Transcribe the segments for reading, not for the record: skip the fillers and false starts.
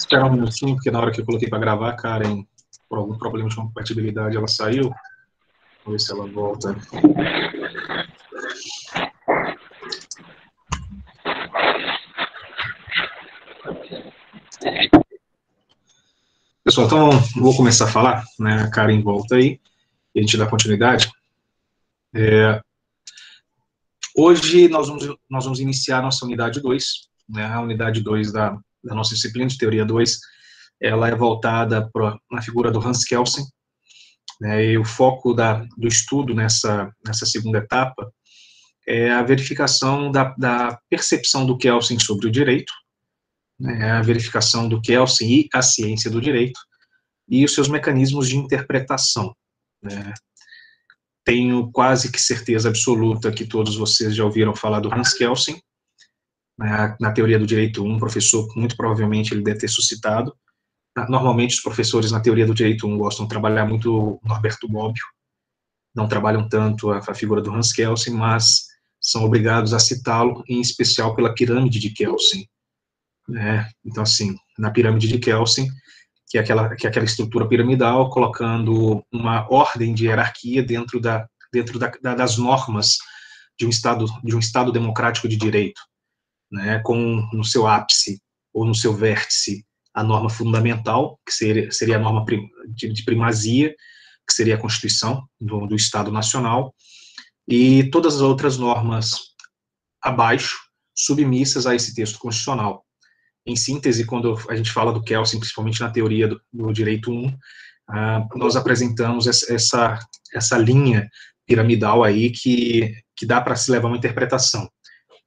Espera um minutinho, porque na hora que eu coloquei para gravar, a Karen, por algum problema de compatibilidade, ela saiu. Vamos ver se ela volta. Pessoal, então vou começar a falar, né? A Karen volta aí, e a gente dá continuidade. Hoje nós vamos iniciar a nossa unidade 2, né? A unidade 2 da nossa disciplina de Teoria 2, ela é voltada na figura do Hans Kelsen, né? E o foco do estudo nessa segunda etapa é a verificação da percepção do Kelsen sobre o direito, né? A verificação do Kelsen e a ciência do direito, e os seus mecanismos de interpretação, né? Tenho quase que certeza absoluta que todos vocês já ouviram falar do Hans Kelsen, né? Na teoria do direito 1, professor, muito provavelmente ele deve ter suscitado. Normalmente os professores na teoria do direito 1 gostam de trabalhar muito o Norberto Bobbio, não trabalham tanto a figura do Hans Kelsen, mas são obrigados a citá-lo, em especial pela pirâmide de Kelsen, né? Então, assim, na pirâmide de Kelsen, que é aquela estrutura piramidal, colocando uma ordem de hierarquia dentro das normas de um Estado democrático de direito, né, com no seu ápice ou no seu vértice a norma fundamental, que seria a norma de primazia, que seria a Constituição do Estado Nacional, e todas as outras normas abaixo, submissas a esse texto constitucional. Em síntese, quando a gente fala do Kelsen, principalmente na teoria do direito 1, nós apresentamos essa linha piramidal aí que dá para se levar uma interpretação.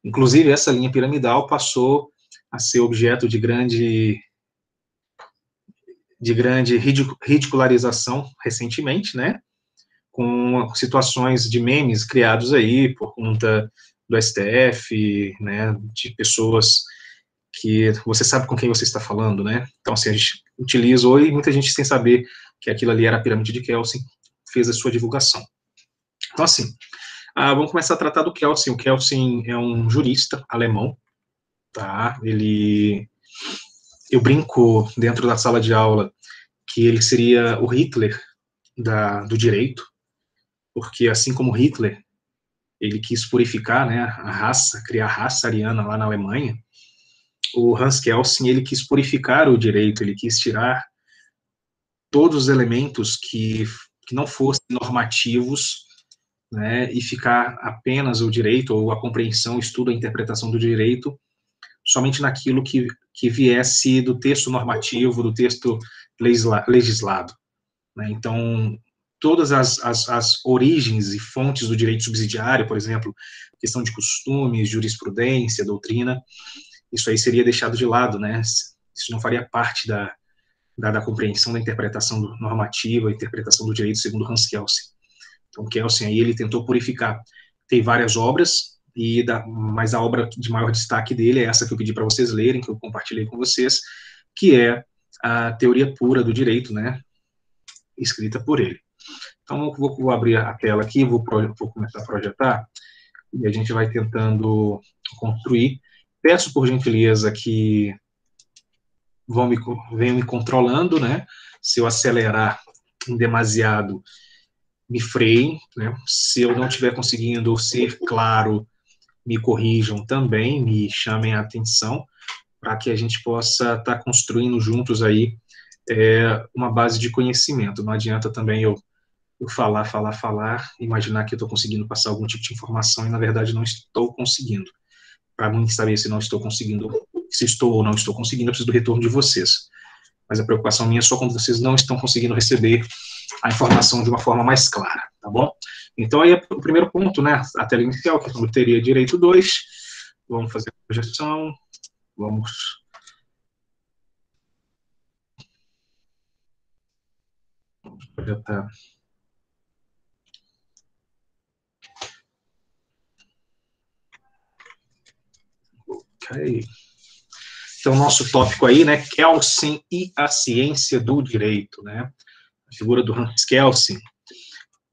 Inclusive, essa linha piramidal passou a ser objeto de grande ridicularização recentemente, né, com situações de memes criados aí por conta do STF, né, de pessoas que você sabe com quem você está falando, né? Então, assim, a gente utilizou e muita gente, sem saber que aquilo ali era a pirâmide de Kelsen, fez a sua divulgação. Então, assim, vamos começar a tratar do Kelsen. O Kelsen é um jurista alemão, tá? Eu brinco dentro da sala de aula que ele seria o Hitler do direito, porque assim como Hitler, ele quis purificar, né, a raça, criar a raça ariana lá na Alemanha, o Hans Kelsen, ele quis purificar o direito, ele quis tirar todos os elementos que não fossem normativos, né, e ficar apenas o direito, ou a compreensão, o estudo, a interpretação do direito, somente naquilo que viesse do texto normativo, do texto legislado, né? Então, todas as origens e fontes do direito subsidiário, por exemplo, questão de costumes, jurisprudência, doutrina, isso aí seria deixado de lado, né? Isso não faria parte da compreensão, da interpretação normativa, interpretação do direito segundo Hans Kelsen. Então, Kelsen aí, ele tentou purificar. Tem várias obras, mas a obra de maior destaque dele é essa que eu pedi para vocês lerem, que eu compartilhei com vocês, que é a Teoria Pura do Direito, né? Escrita por ele. Então, eu vou abrir a tela aqui, vou começar a projetar, e a gente vai tentando construir. Peço, por gentileza, que venham me controlando, né? Se eu acelerar em demasiado, me freiem, né? Se eu não estiver conseguindo ser claro, me corrijam também, me chamem a atenção, para que a gente possa estar construindo juntos aí uma base de conhecimento. Não adianta também eu falar, imaginar que eu estou conseguindo passar algum tipo de informação e, na verdade, não estou conseguindo. Para mim saber se não estou conseguindo, se estou ou não estou conseguindo, eu preciso do retorno de vocês. Mas a preocupação minha é só quando vocês não estão conseguindo receber a informação de uma forma mais clara, tá bom? Então, aí o primeiro ponto, né, a tela inicial, que é como teria direito 2, vamos fazer a projeção, vamos projetar. Ok. Então, nosso tópico aí, né, Kelsen e a ciência do direito, né, a figura do Hans Kelsen.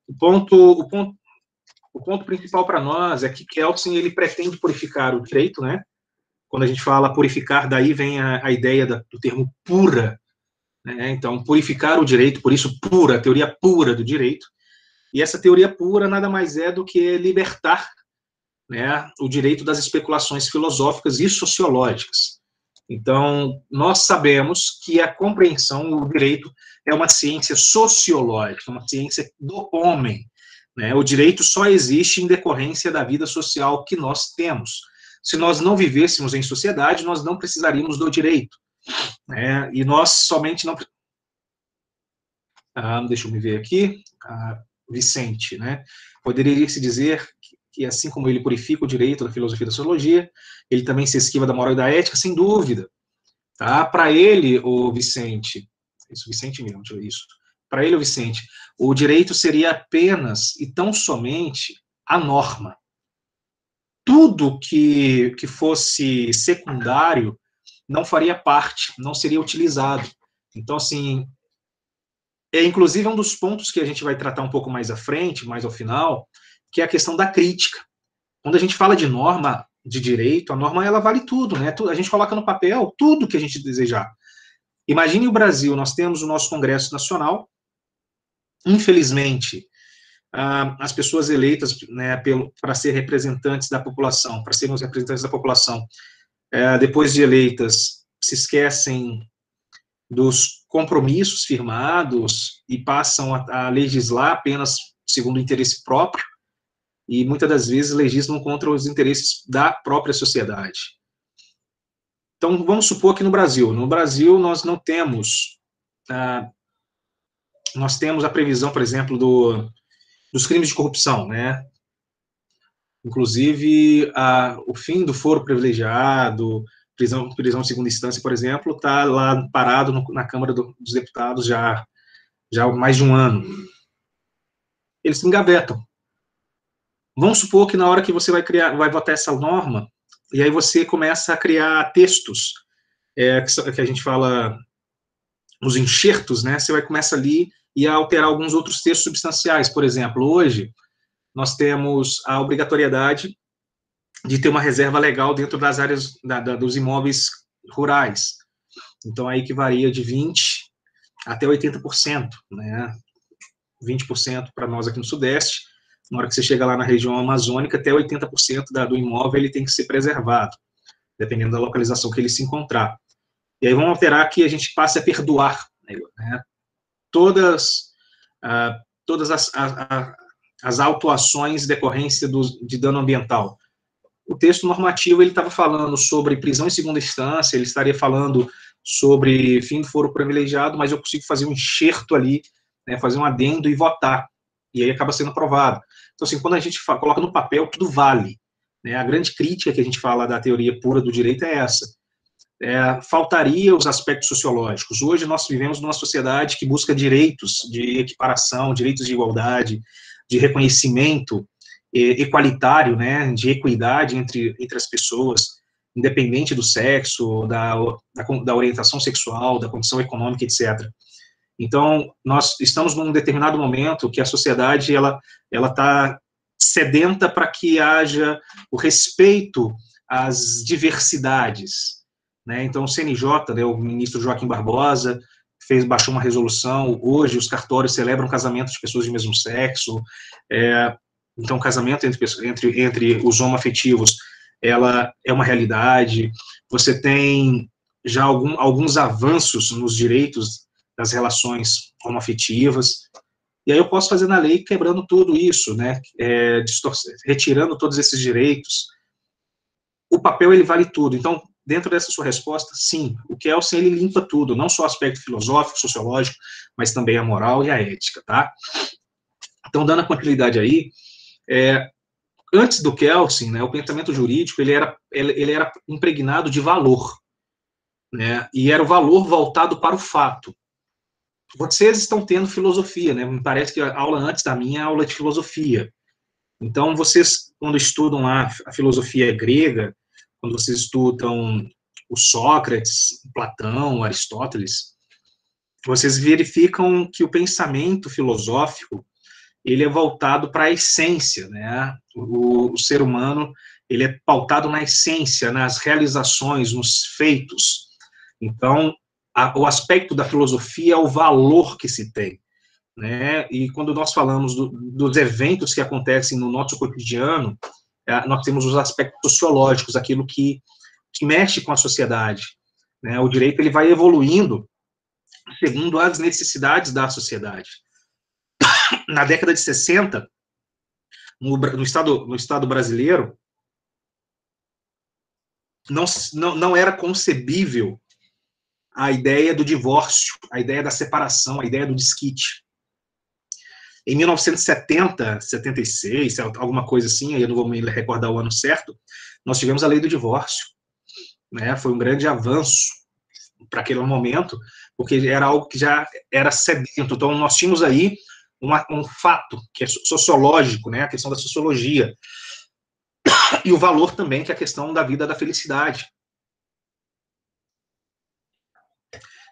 O ponto principal para nós é que Kelsen, ele pretende purificar o direito, né, Quando a gente fala purificar, daí vem a ideia do termo pura, né? Então, purificar o direito, por isso pura, a teoria pura do direito. E essa teoria pura nada mais é do que libertar, né, o direito das especulações filosóficas e sociológicas. Então, nós sabemos que a compreensão, o direito, é uma ciência sociológica, uma ciência do homem, né? O direito só existe em decorrência da vida social que nós temos. Se nós não vivêssemos em sociedade, nós não precisaríamos do direito, né? E nós somente não... deixa eu me ver aqui. Vicente, né? Poderia se dizer que, assim como ele purifica o direito da filosofia e da sociologia, ele também se esquiva da moral e da ética, sem dúvida. Tá? Para ele, o Vicente, Vicente mesmo, isso. Para ele, o Vicente, o direito seria apenas e tão somente a norma. Tudo que fosse secundário não faria parte, não seria utilizado. Então, assim, inclusive um dos pontos que a gente vai tratar um pouco mais à frente, mais ao final, que é a questão da crítica. Quando a gente fala de norma de direito, a norma ela vale tudo, né? A gente coloca no papel tudo que a gente desejar. Imagine o Brasil, nós temos o nosso Congresso Nacional, infelizmente, as pessoas eleitas, né, para ser representantes da população, para serem os representantes da população, depois de eleitas, se esquecem dos compromissos firmados e passam a legislar apenas segundo o interesse próprio, e muitas das vezes legislam contra os interesses da própria sociedade. Então, vamos supor que no Brasil nós não temos, nós temos a previsão, por exemplo, dos crimes de corrupção, né? Inclusive, o fim do foro privilegiado, prisão de segunda instância, por exemplo, está lá parado na Câmara dos Deputados já há mais de um ano. Eles se engavetam. Vamos supor que na hora que você vai votar essa norma, e aí você começa a criar textos, que a gente fala, os enxertos, né? Você vai começar ali e a alterar alguns outros textos substanciais. Por exemplo, hoje, nós temos a obrigatoriedade de ter uma reserva legal dentro das áreas dos imóveis rurais. Então, aí que varia de 20% até 80%, né? 20% para nós aqui no Sudeste. Na hora que você chega lá na região amazônica, até 80% do imóvel ele tem que ser preservado, dependendo da localização que ele se encontrar. E aí vamos alterar que a gente passe a perdoar, né, todas as autuações de decorrência de dano ambiental. O texto normativo ele estava falando sobre prisão em segunda instância, ele estaria falando sobre fim do foro privilegiado, mas eu consigo fazer um enxerto ali, né, fazer um adendo e votar, e aí acaba sendo aprovado. Então, assim, quando a gente coloca no papel, tudo vale, né? A grande crítica que a gente fala da teoria pura do direito é essa. Faltaria os aspectos sociológicos. Hoje nós vivemos numa sociedade que busca direitos de equiparação, direitos de igualdade, de reconhecimento equalitário, né, de equidade entre as pessoas, independente do sexo, da orientação sexual, da condição econômica, etc. Então, nós estamos num determinado momento que a sociedade ela está sedenta para que haja o respeito às diversidades, né? Então, o CNJ, né, o ministro Joaquim Barbosa, baixou uma resolução, hoje os cartórios celebram casamento de pessoas de mesmo sexo, então, casamento entre os homoafetivos, ela é uma realidade, você tem já alguns avanços nos direitos das relações homoafetivas, e aí eu posso fazer na lei quebrando tudo isso, né, retirando todos esses direitos. O papel, ele vale tudo. Então, dentro dessa sua resposta, sim, o Kelsen, ele limpa tudo, não só o aspecto filosófico, sociológico, mas também a moral e a ética, tá? Então, dando a continuidade aí, antes do Kelsen, né, o pensamento jurídico, ele era impregnado de valor, né, e era o valor voltado para o fato. Vocês estão tendo filosofia, né? Me parece que a aula antes da minha é a aula de filosofia. Então, vocês, quando estudam lá a filosofia grega, quando vocês estudam o Sócrates, Platão, Aristóteles, vocês verificam que o pensamento filosófico ele é voltado para a essência, né? O ser humano ele é pautado na essência, nas realizações, nos feitos. Então, o aspecto da filosofia é o valor que se tem, né? E quando nós falamos dos eventos que acontecem no nosso cotidiano, nós temos os aspectos sociológicos, aquilo que mexe com a sociedade, né? O direito ele vai evoluindo segundo as necessidades da sociedade. Na década de 60, no estado brasileiro, não era concebível a ideia do divórcio, a ideia da separação, a ideia do desquite. Em 1970, 76, alguma coisa assim, aí eu não vou me recordar o ano certo, nós tivemos a lei do divórcio, né? Foi um grande avanço para aquele momento, porque era algo que já era sedento. Então, nós tínhamos aí um fato que é sociológico, né? A questão da sociologia, e o valor também, que é a questão da vida da felicidade.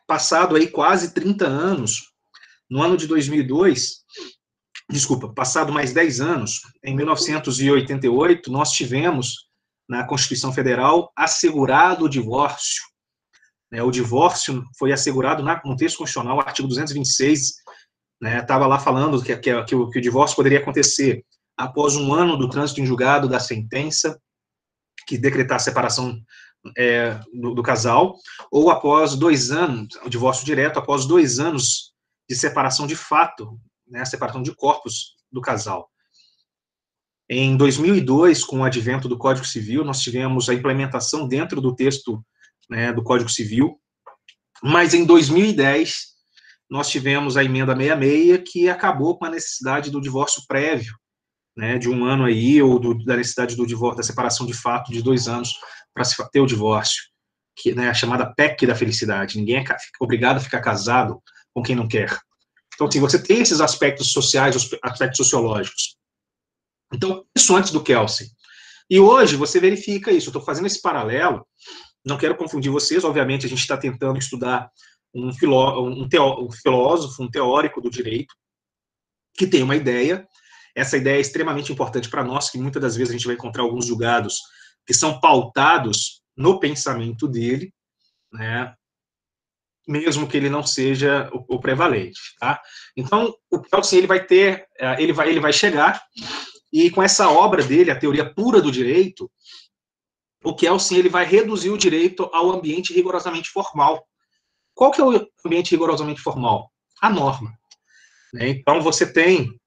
Passado aí quase 30 anos, no ano de 2002, passado mais 10 anos, em 1988, nós tivemos, na Constituição Federal, assegurado o divórcio. O divórcio foi assegurado no texto constitucional, artigo 226, estava lá falando que o divórcio poderia acontecer após um ano do trânsito em julgado da sentença, que decretar a separação do casal, ou após 2 anos, o divórcio direto, após 2 anos de separação de fato, né, a separação de corpos do casal. Em 2002, com o advento do Código Civil, nós tivemos a implementação dentro do texto, né, do Código Civil, mas em 2010, nós tivemos a emenda 66, que acabou com a necessidade do divórcio prévio, né, de 1 ano aí, ou da necessidade do divórcio, da separação de fato de 2 anos para se ter o divórcio, que, né, a chamada PEC da felicidade. Ninguém é obrigado a ficar casado com quem não quer. Então, assim, você tem esses aspectos sociais, aspectos sociológicos. Então, isso antes do Kelsen. E hoje você verifica isso. Eu estou fazendo esse paralelo, não quero confundir vocês, obviamente a gente está tentando estudar um filósofo, um teórico do direito, que tem uma ideia. Essa ideia é extremamente importante para nós, que muitas das vezes a gente vai encontrar alguns julgados que são pautados no pensamento dele, né, mesmo que ele não seja o prevalente, tá? Então, o Kelsen, ele vai chegar, e com essa obra dele, a teoria pura do direito, o Kelsen, ele vai reduzir o direito ao ambiente rigorosamente formal. Qual que é o ambiente rigorosamente formal? A norma, né? Então, você tem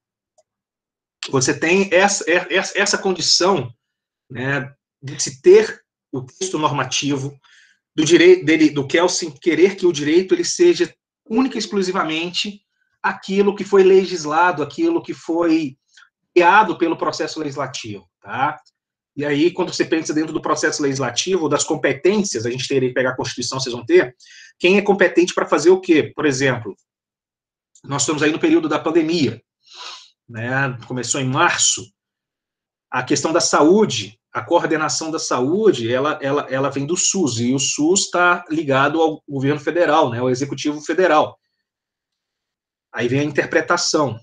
essa condição, né, de se ter o texto normativo, do direito dele, do Kelsen, querer que o direito ele seja única e exclusivamente aquilo que foi legislado, aquilo que foi criado pelo processo legislativo, tá? E aí, quando você pensa dentro do processo legislativo, das competências, a gente teria que pegar a Constituição, vocês vão ter, quem é competente para fazer o quê? Por exemplo, nós estamos aí no período da pandemia, né? Começou em março, a questão da saúde, a coordenação da saúde, ela vem do SUS, e o SUS está ligado ao governo federal, né, ao executivo federal. Aí vem a interpretação,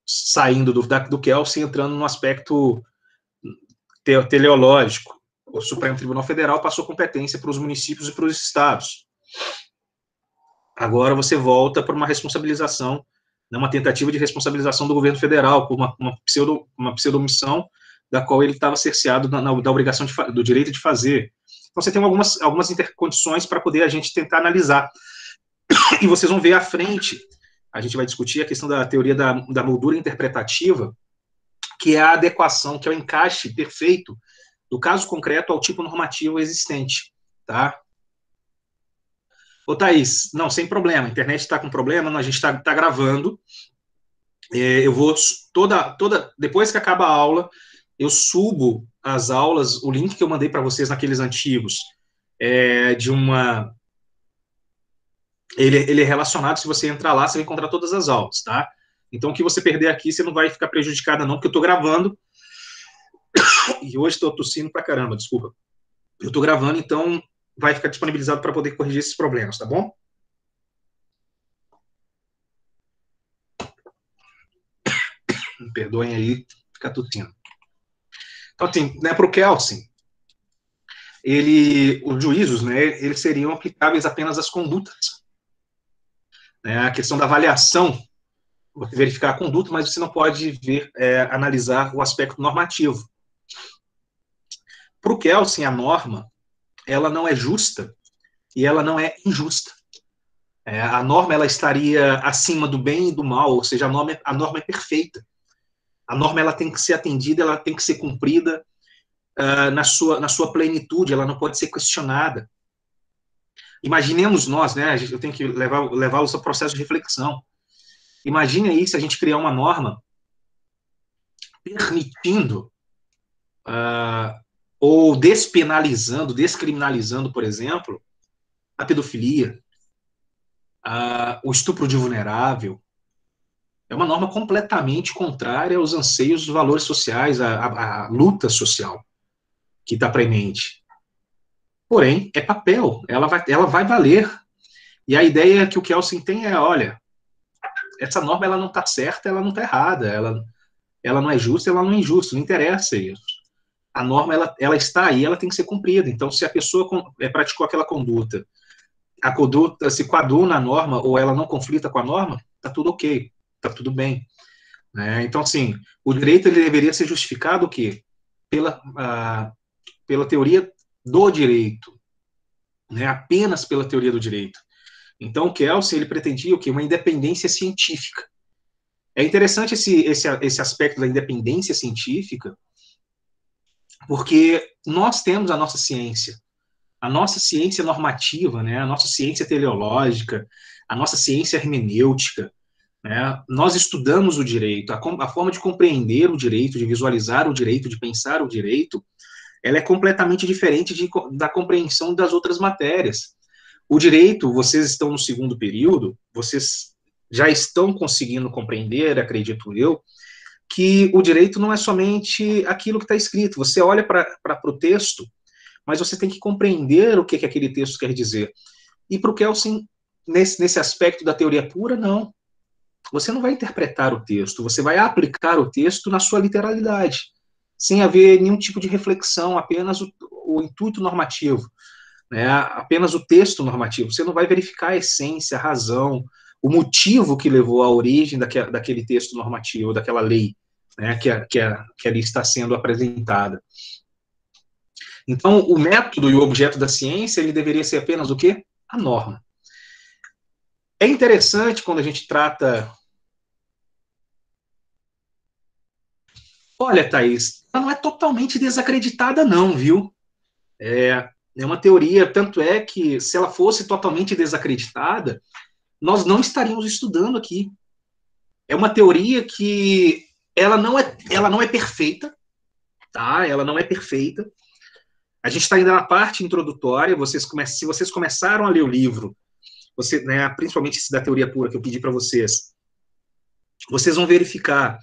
saindo do Kelsen, entrando no aspecto teleológico. O Supremo Tribunal Federal passou competência para os municípios e para os estados. Agora você volta para uma responsabilização, uma tentativa de responsabilização do governo federal, por uma pseudo-omissão da qual ele estava cerceado da obrigação do direito de fazer. Então, você tem algumas intercondições para poder a gente tentar analisar. E vocês vão ver à frente, a gente vai discutir a questão da teoria da moldura interpretativa, que é a adequação, que é o encaixe perfeito do caso concreto ao tipo normativo existente, tá? Ô, Thaís, não, sem problema, a internet está com problema, não, a gente está gravando, eu vou, depois que acaba a aula, eu subo as aulas, o link que eu mandei para vocês naqueles antigos, ele é relacionado, se você entrar lá, você vai encontrar todas as aulas, tá? Então, o que você perder aqui, você não vai ficar prejudicada não, porque eu estou gravando, e hoje estou tossindo pra caramba, desculpa. Eu estou gravando, então vai ficar disponibilizado para poder corrigir esses problemas, tá bom? Me perdoem aí, ficar tossindo. Então, assim, né, para o Kelsen, os juízos, né, eles seriam aplicáveis apenas às condutas. Né, a questão da avaliação, você verificar a conduta, mas você não pode analisar o aspecto normativo. Para o Kelsen, a norma, ela não é justa e ela não é injusta. A norma, ela estaria acima do bem e do mal, ou seja, a norma é perfeita. A norma, ela tem que ser atendida, ela tem que ser cumprida na sua plenitude, ela não pode ser questionada. Imaginemos nós, né, eu tenho que levá-los ao processo de reflexão. Imagine aí se a gente criar uma norma permitindo ou descriminalizando, por exemplo, a pedofilia, o estupro de vulnerável. É uma norma completamente contrária aos anseios dos valores sociais, à luta social que está premente. Porém, é papel, ela vai valer. E a ideia que o Kelsen tem é, olha, essa norma ela não está certa, ela não está errada, ela não é justa, ela não é injusta, não interessa isso. A norma ela está aí, ela tem que ser cumprida. Então, se a pessoa praticou aquela conduta, a conduta se coaduna à norma ou ela não conflita com a norma, está tudo ok, está tudo bem. Né? Então, assim, o direito ele deveria ser justificado o quê? Pela teoria do direito, né? Apenas pela teoria do direito. Então, o Kelsen ele pretendia o quê? Uma independência científica. É interessante esse aspecto da independência científica, porque nós temos a nossa ciência normativa, né? A nossa ciência teleológica, a nossa ciência hermenêutica, né? Nós estudamos o direito, a forma de compreender o direito, de visualizar o direito, de pensar o direito, ela é completamente diferente da compreensão das outras matérias. O direito, vocês estão no segundo período, vocês já estão conseguindo compreender, acredito eu, que o direito não é somente aquilo que está escrito. Você olha para o texto, mas você tem que compreender o que aquele texto quer dizer. E para o Kelsen, nesse aspecto da teoria pura, não. Você não vai interpretar o texto, você vai aplicar o texto na sua literalidade, sem haver nenhum tipo de reflexão, apenas o intuito normativo, né? Apenas o texto normativo. Você não vai verificar a essência, a razão, o motivo que levou à origem daquele texto normativo, daquela lei, né, que ali está sendo apresentada. Então, o método e o objeto da ciência, ele deveria ser apenas o quê? A norma. É interessante quando a gente trata... Olha, Thaís, ela não é totalmente desacreditada não, viu? É uma teoria, tanto é que se ela fosse totalmente desacreditada, nós não estaríamos estudando aqui. É uma teoria que ela não é perfeita, tá? Ela não é perfeita. A gente está ainda na parte introdutória, se vocês começaram a ler o livro, né, principalmente esse da teoria pura que eu pedi para vocês vão verificar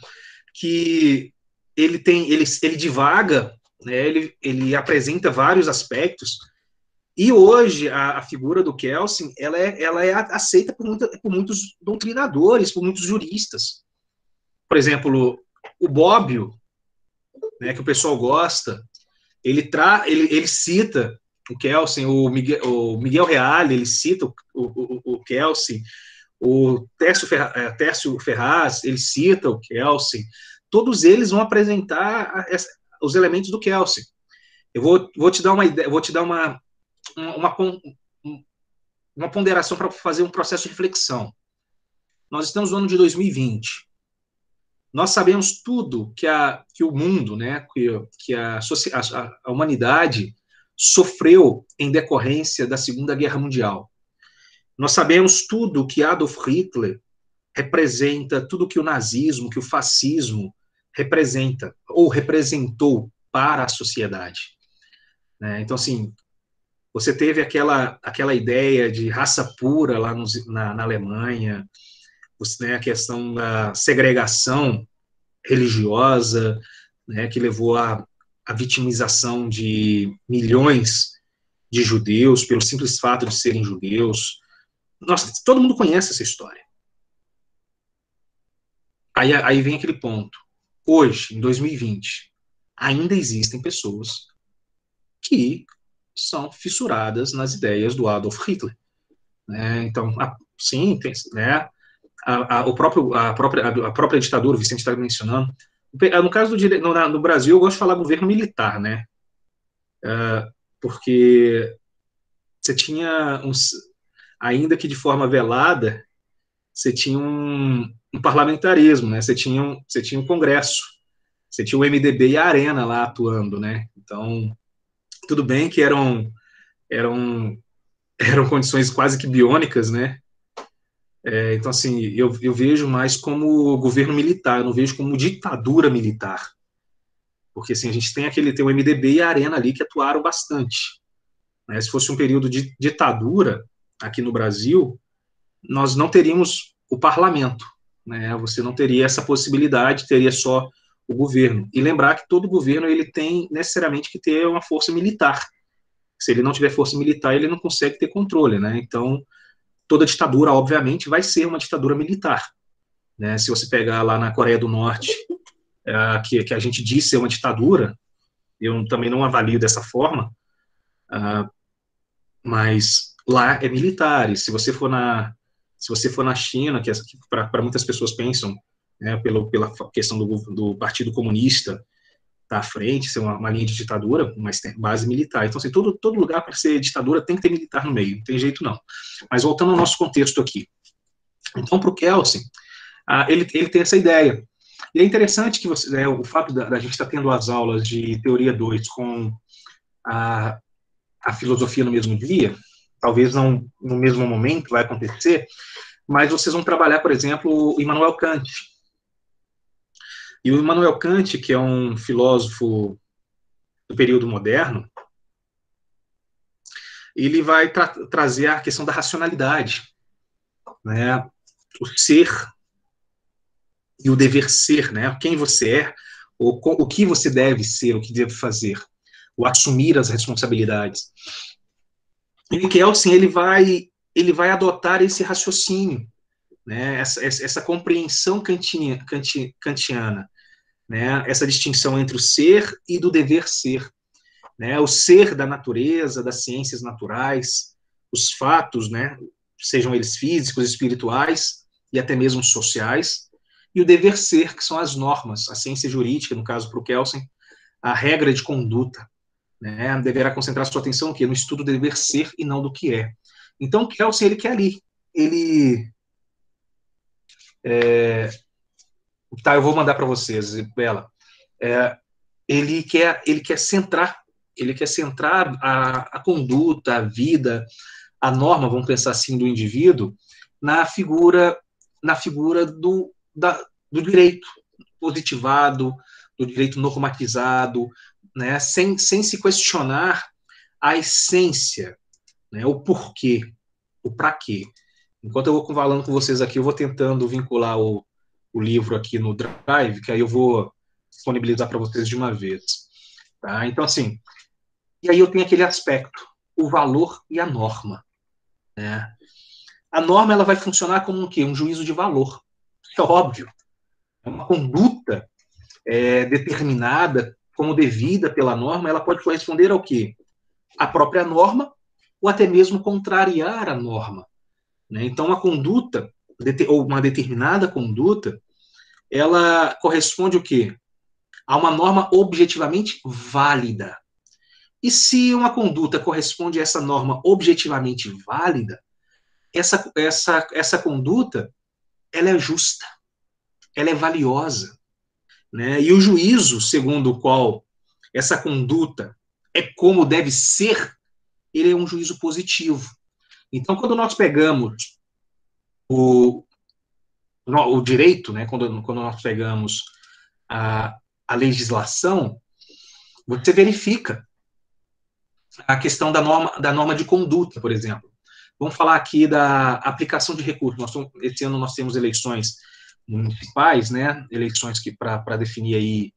que ele divaga, né, ele apresenta vários aspectos, e hoje a figura do Kelsen ela é aceita por muitos doutrinadores, por muitos juristas. Por exemplo, o Bobbio, né, que o pessoal gosta, ele cita o Kelsen, o Miguel Reale, ele cita o Kelsen, o Tércio Ferraz, ele cita o Kelsen, todos eles vão apresentar os elementos do Kelsen. Eu vou te dar uma ideia, vou te dar uma ponderação para fazer um processo de reflexão. Nós estamos no ano de 2020. Nós sabemos tudo que o mundo, né, que a humanidade sofreu em decorrência da Segunda Guerra Mundial. Nós sabemos tudo que Adolf Hitler representa, tudo que o nazismo, que o fascismo representa, ou representou para a sociedade. Né? Então, assim, você teve aquela ideia de raça pura lá na Alemanha, né, a questão da segregação religiosa, né, que levou à vitimização de milhões de judeus pelo simples fato de serem judeus. Nossa, todo mundo conhece essa história. Aí vem aquele ponto. Hoje, em 2020, ainda existem pessoas que são fissuradas nas ideias do Adolf Hitler. Né? Então, sim, tem, né? A própria ditadura, o Vicente está mencionando. No caso no Brasil, eu gosto de falar governo militar, né? Porque você tinha, ainda que de forma velada, você tinha um parlamentarismo, né? Você tinha um Congresso, você tinha o MDB e a Arena lá atuando, né? Então, tudo bem que eram condições quase que biônicas, né? Então, assim, eu vejo mais como governo militar, eu não vejo como ditadura militar. Porque, assim, a gente tem o MDB e a Arena ali que atuaram bastante. Né? Se fosse um período de ditadura aqui no Brasil, nós não teríamos o parlamento. Né? Você não teria essa possibilidade, teria só o governo. E lembrar que todo governo ele tem necessariamente que ter uma força militar. Se ele não tiver força militar, ele não consegue ter controle. Né? Então, toda ditadura, obviamente, vai ser uma ditadura militar. Né? Se você pegar lá na Coreia do Norte, que a gente diz ser uma ditadura, eu também não avalio dessa forma, mas lá é militar. E se você for na China, que para muitas pessoas pensam, né, pela questão do Partido Comunista tá à frente, ser uma linha de ditadura, mas tem base militar. Então, assim, todo lugar para ser ditadura tem que ter militar no meio, não tem jeito não. Mas voltando ao nosso contexto aqui. Então, para o Kelsen, ele tem essa ideia. E é interessante que o fato da gente estar tendo as aulas de Teoria 2 com a filosofia no mesmo dia, talvez não no mesmo momento vai acontecer, mas vocês vão trabalhar, por exemplo, o Immanuel Kant. E o Immanuel Kant, que é um filósofo do período moderno, ele vai trazer a questão da racionalidade, né? O ser e o dever ser, né? Quem você é, o que você deve ser, o que deve fazer, o assumir as responsabilidades. E o Kelsen, ele vai adotar esse raciocínio, né? Essa compreensão kantiana, né? Essa distinção entre o ser e do dever ser. Né, o ser da natureza, das ciências naturais, os fatos, né, sejam eles físicos, espirituais e até mesmo sociais, e o dever ser, que são as normas, a ciência jurídica, no caso para o Kelsen, a regra de conduta, né, deverá concentrar sua atenção no quê? No estudo do dever ser e não do que é. Então, o Kelsen, ele quer ali, tá, eu vou mandar para vocês, Bela, ele quer centrar a conduta, a vida, a norma, vamos pensar assim, do indivíduo, na figura do direito positivado, do direito normatizado, né, sem se questionar a essência, né, o porquê, o para quê. Enquanto eu vou falando com vocês aqui, eu vou tentando vincular o livro aqui no Drive, que aí eu vou disponibilizar para vocês de uma vez. Tá? Então, assim, e aí eu tenho aquele aspecto, o valor e a norma. Né? A norma ela vai funcionar como um quê? Um juízo de valor. É óbvio. É uma conduta determinada, como devida pela norma, ela pode corresponder ao quê? A própria norma, ou até mesmo contrariar a norma. Né? Então, uma conduta, ou uma determinada conduta, ela corresponde o quê? A uma norma objetivamente válida. E se uma conduta corresponde a essa norma objetivamente válida, essa conduta ela é justa, ela é valiosa. Né? E o juízo segundo o qual essa conduta é como deve ser, ele é um juízo positivo. Então, quando nós pegamos o direito, né, quando nós pegamos a legislação, você verifica a questão da norma de conduta, por exemplo. Vamos falar aqui da aplicação de recursos. Esse ano nós temos eleições municipais, né? Eleições para definir aí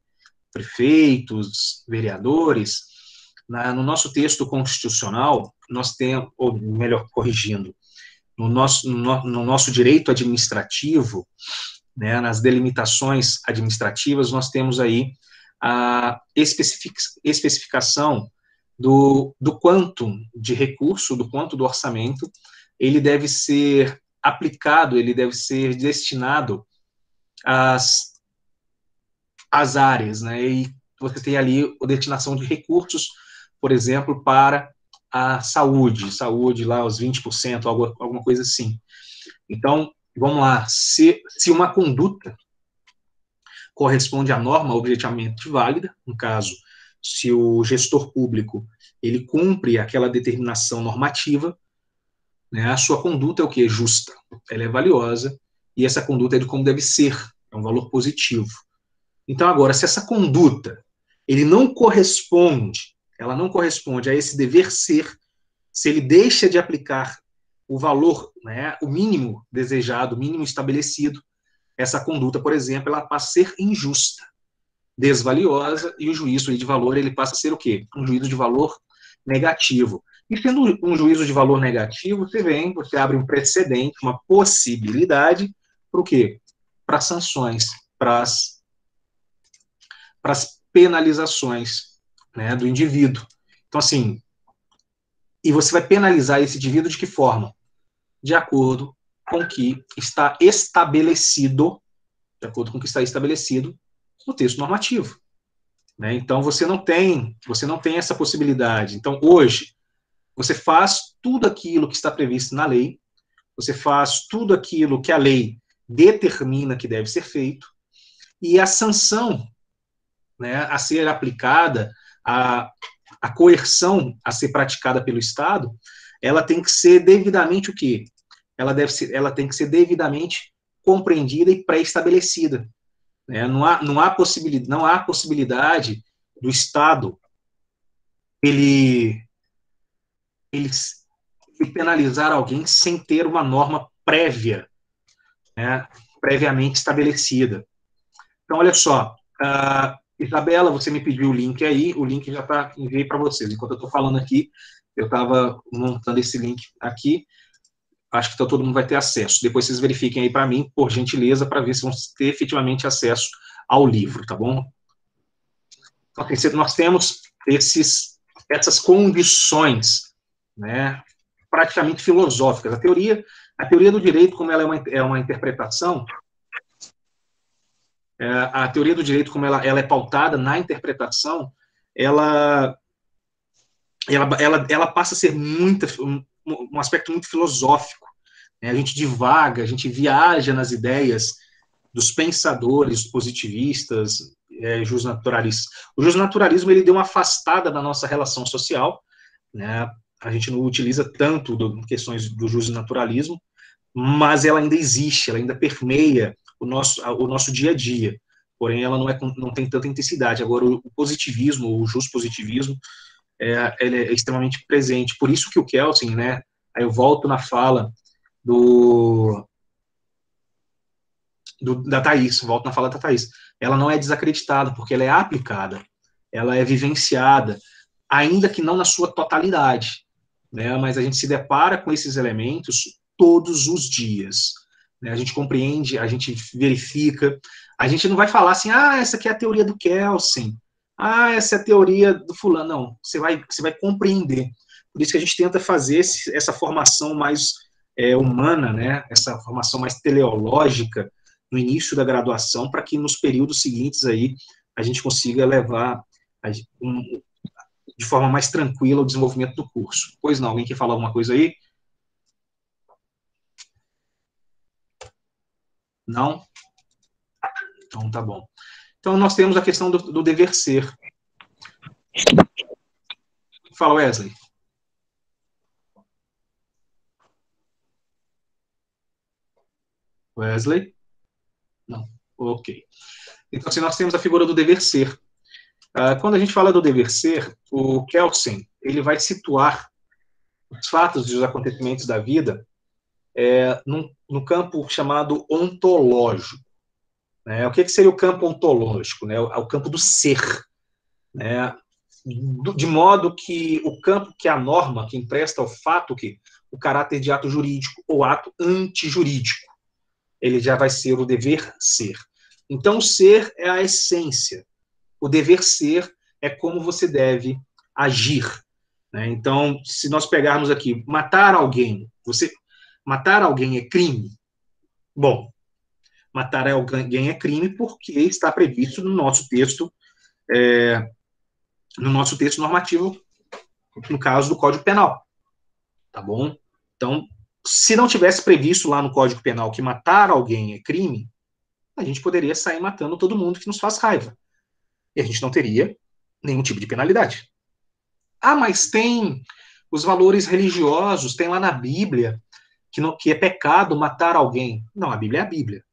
prefeitos, vereadores. No nosso texto constitucional, nós temos, ou melhor, corrigindo, no nosso direito administrativo, né, nas delimitações administrativas, nós temos aí a especificação do quanto de recurso, do quanto do orçamento, ele deve ser aplicado, ele deve ser destinado às áreas, né? E você tem ali a destinação de recursos, por exemplo, para a saúde lá os 20%, alguma coisa assim. Então, vamos lá, se uma conduta corresponde à norma objetivamente válida, no caso, se o gestor público ele cumpre aquela determinação normativa, né, a sua conduta é o quê? Justa, ela é valiosa, e essa conduta é de como deve ser, é um valor positivo. Então, agora, se essa conduta ela não corresponde a esse dever ser, se ele deixa de aplicar o valor, né, o mínimo desejado, o mínimo estabelecido, essa conduta, por exemplo, ela passa a ser injusta, desvaliosa, e o juízo de valor ele passa a ser o quê? Um juízo de valor negativo. E sendo um juízo de valor negativo, você abre um precedente, uma possibilidade para o quê? Para sanções, para as penalizações, né, do indivíduo. Então, assim, e você vai penalizar esse indivíduo de que forma? De acordo com o que está estabelecido, no texto normativo. Né? Então, você não tem essa possibilidade. Então, hoje, você faz tudo aquilo que está previsto na lei, você faz tudo aquilo que a lei determina que deve ser feito, e a sanção, né, a ser aplicada, a coerção a ser praticada pelo Estado, ela tem que ser devidamente o quê? Ela tem que ser devidamente compreendida e pré-estabelecida. Né? Não há possibilidade do Estado ele penalizar alguém sem ter uma norma prévia, né, previamente estabelecida. Então, olha só, Isabela, você me pediu o link aí, o link já está enviei para vocês. Enquanto eu estou falando aqui, eu estava montando esse link aqui, acho que todo mundo vai ter acesso. Depois vocês verifiquem aí para mim, por gentileza, para ver se vão ter efetivamente acesso ao livro, tá bom? Então, nós temos essas condições, né, praticamente filosóficas. A teoria do direito, como ela é uma interpretação, a teoria do direito, como ela é pautada na interpretação, ela passa a ser um aspecto muito filosófico. Né? A gente divaga, a gente viaja nas ideias dos pensadores positivistas, justnaturalistas. O justnaturalismo ele deu uma afastada da nossa relação social, né? A gente não utiliza tanto questões do justnaturalismo, mas ela ainda existe, ela ainda permeia o nosso dia a dia. Porém, ela não tem tanta intensidade. Agora, o positivismo, o justpositivismo, ele é extremamente presente. Por isso que o Kelsen, né? Aí eu volto na fala da Thaís, volto na fala da Thaís. Ela não é desacreditada, porque ela é aplicada, ela é vivenciada, ainda que não na sua totalidade, né? Mas a gente se depara com esses elementos todos os dias. Né? A gente compreende, a gente verifica, a gente não vai falar assim, essa aqui é a teoria do Kelsen, essa é a teoria do fulano. Não, você vai compreender. Por isso que a gente tenta fazer essa formação mais humana, né? Essa formação mais teleológica no início da graduação, para que nos períodos seguintes aí a gente consiga levar de forma mais tranquila o desenvolvimento do curso. Pois não, alguém quer falar alguma coisa aí? Não? Então tá bom. Então nós temos a questão do dever ser. Fala, Wesley. Wesley? Não. Ok. Então, assim, nós temos a figura do dever ser. Quando a gente fala do dever ser, o Kelsen, ele vai situar os fatos e os acontecimentos da vida no campo chamado ontológico. Né? O que seria o campo ontológico? Né? O campo do ser. Né? De modo que o campo que é a norma, que empresta ao fato o caráter de ato jurídico ou ato antijurídico, ele já vai ser o dever ser. Então, o ser é a essência. o dever ser é como você deve agir. Né? Então, se nós pegarmos aqui, matar alguém é crime? Bom, matar alguém é crime porque está previsto no nosso texto normativo, no caso do Código Penal, tá bom? Então, se não tivesse previsto lá no Código Penal que matar alguém é crime, a gente poderia sair matando todo mundo que nos faz raiva. E a gente não teria nenhum tipo de penalidade. Ah, mas tem os valores religiosos, tem lá na Bíblia que é pecado matar alguém. Não, a Bíblia é a Bíblia.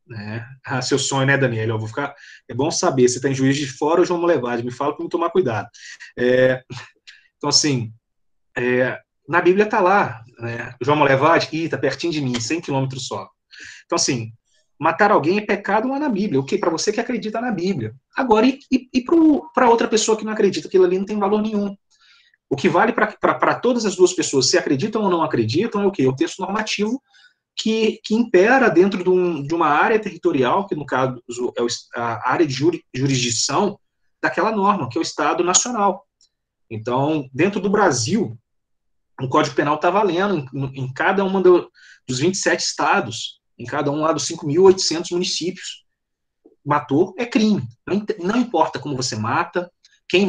Né? Ah, seu sonho, né, Daniel? Eu vou ficar. É bom saber se tem Juiz de Fora ou João Molevade. Me fala para me tomar cuidado. Então, assim, na Bíblia está lá, né? João Molevade, está pertinho de mim, 100 quilômetros só. Então, assim, matar alguém é pecado lá na Bíblia. O que para você que acredita na Bíblia. Agora, e para outra pessoa que não acredita, aquilo ali não tem valor nenhum. O que vale para todas as duas pessoas, se acreditam ou não acreditam, é o quê? O texto normativo que impera dentro de uma área territorial, que no caso é a área de jurisdição daquela norma, que é o Estado Nacional. Então, dentro do Brasil, o Código Penal está valendo em cada um dos 27 estados, em cada um lá dos 5.800 municípios. Matou é crime. Não importa como você mata, quem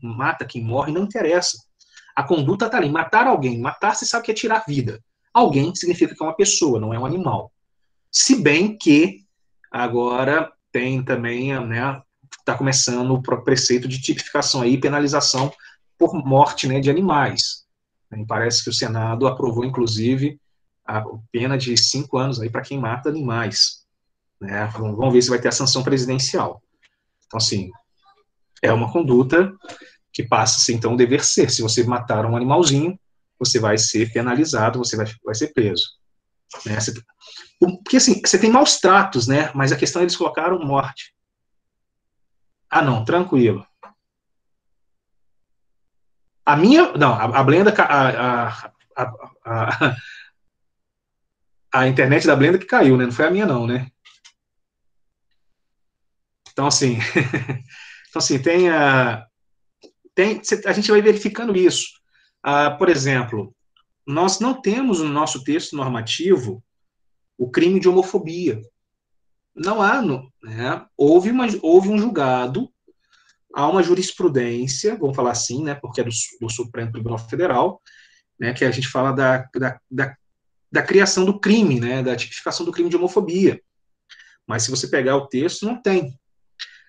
mata, quem morre, não interessa. A conduta está ali. Matar alguém, matar, você sabe que é tirar vida. Alguém significa que é uma pessoa, não é um animal. Se bem que agora tem também, né, está começando o preceito de tipificação aí, penalização por morte, né, de animais. E parece que o Senado aprovou, inclusive, a pena de 5 anos aí para quem mata animais. Né? Vamos ver se vai ter a sanção presidencial. Então, assim, é uma conduta que passa a ser, então, um dever ser. Se você matar um animalzinho, você vai ser penalizado, você vai ser preso. Né? Porque, assim, você tem maus tratos, né? Mas a questão é eles colocaram morte. Ah, não, tranquilo. A minha, não, a Blenda, a internet da Blenda que caiu, né? Não foi a minha, não, né? Então, assim, então, assim a gente vai verificando isso. Por exemplo, nós não temos no nosso texto normativo o crime de homofobia. Não há, né? Houve um julgado, há uma jurisprudência, vamos falar assim, né? Porque é do Supremo Tribunal Federal, né? Que a gente fala da criação do crime, né? Da tipificação do crime de homofobia. Mas se você pegar o texto, não tem.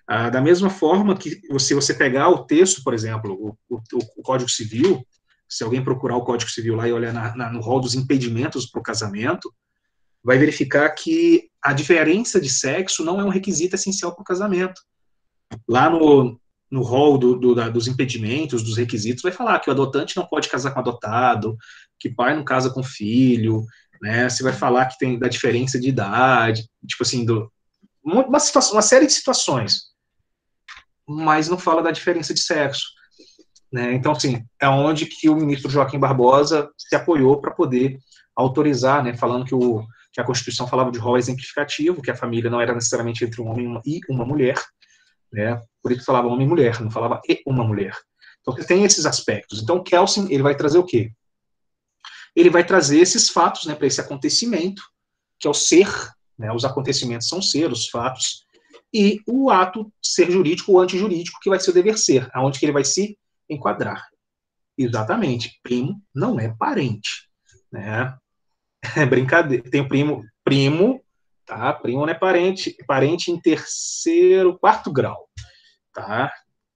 Da mesma forma que se você pegar o texto, por exemplo, o Código Civil, se alguém procurar o Código Civil lá e olhar no rol dos impedimentos para o casamento, vai verificar que a diferença de sexo não é um requisito essencial para o casamento. Lá no rol dos impedimentos, dos requisitos, vai falar que o adotante não pode casar com o adotado, que pai não casa com filho, né? Você vai falar que tem da diferença de idade, tipo assim, uma série de situações, mas não fala da diferença de sexo. Né? Então, assim, é onde que o ministro Joaquim Barbosa se apoiou para poder autorizar, né, falando que a Constituição falava de rol exemplificativo, que a família não era necessariamente entre um homem e uma mulher, né? Por isso falava homem e mulher, não falava e uma mulher. Então, tem esses aspectos. Então, Kelsen, ele vai trazer o quê? Ele vai trazer esses fatos, né, para esse acontecimento, que é o ser, né, os acontecimentos são ser, os fatos, e o ato ser jurídico ou antijurídico, que vai ser o dever ser, aonde que ele vai se enquadrar. Exatamente, primo não é parente, né? É brincadeira, tem primo, tá? Primo não é parente em terceiro, quarto grau, tá?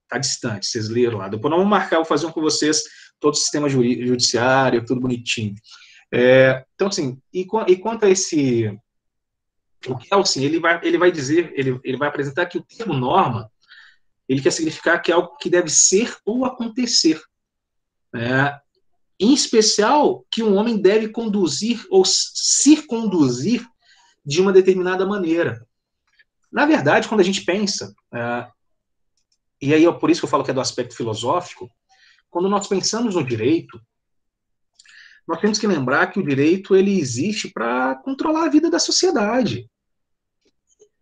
Tá distante, vocês leram lá. Depois nós vamos marcar, vou fazer um com vocês, todo o sistema judiciário, tudo bonitinho. Então, assim, e quanto a esse, o Kelsen, ele vai dizer, ele vai apresentar que o termo norma, ele quer significar que é algo que deve ser ou acontecer. Em especial, que um homem deve conduzir ou se conduzir de uma determinada maneira. Na verdade, quando a gente pensa, e aí é por isso que eu falo que é do aspecto filosófico, quando nós pensamos no direito, nós temos que lembrar que o direito ele existe para controlar a vida da sociedade.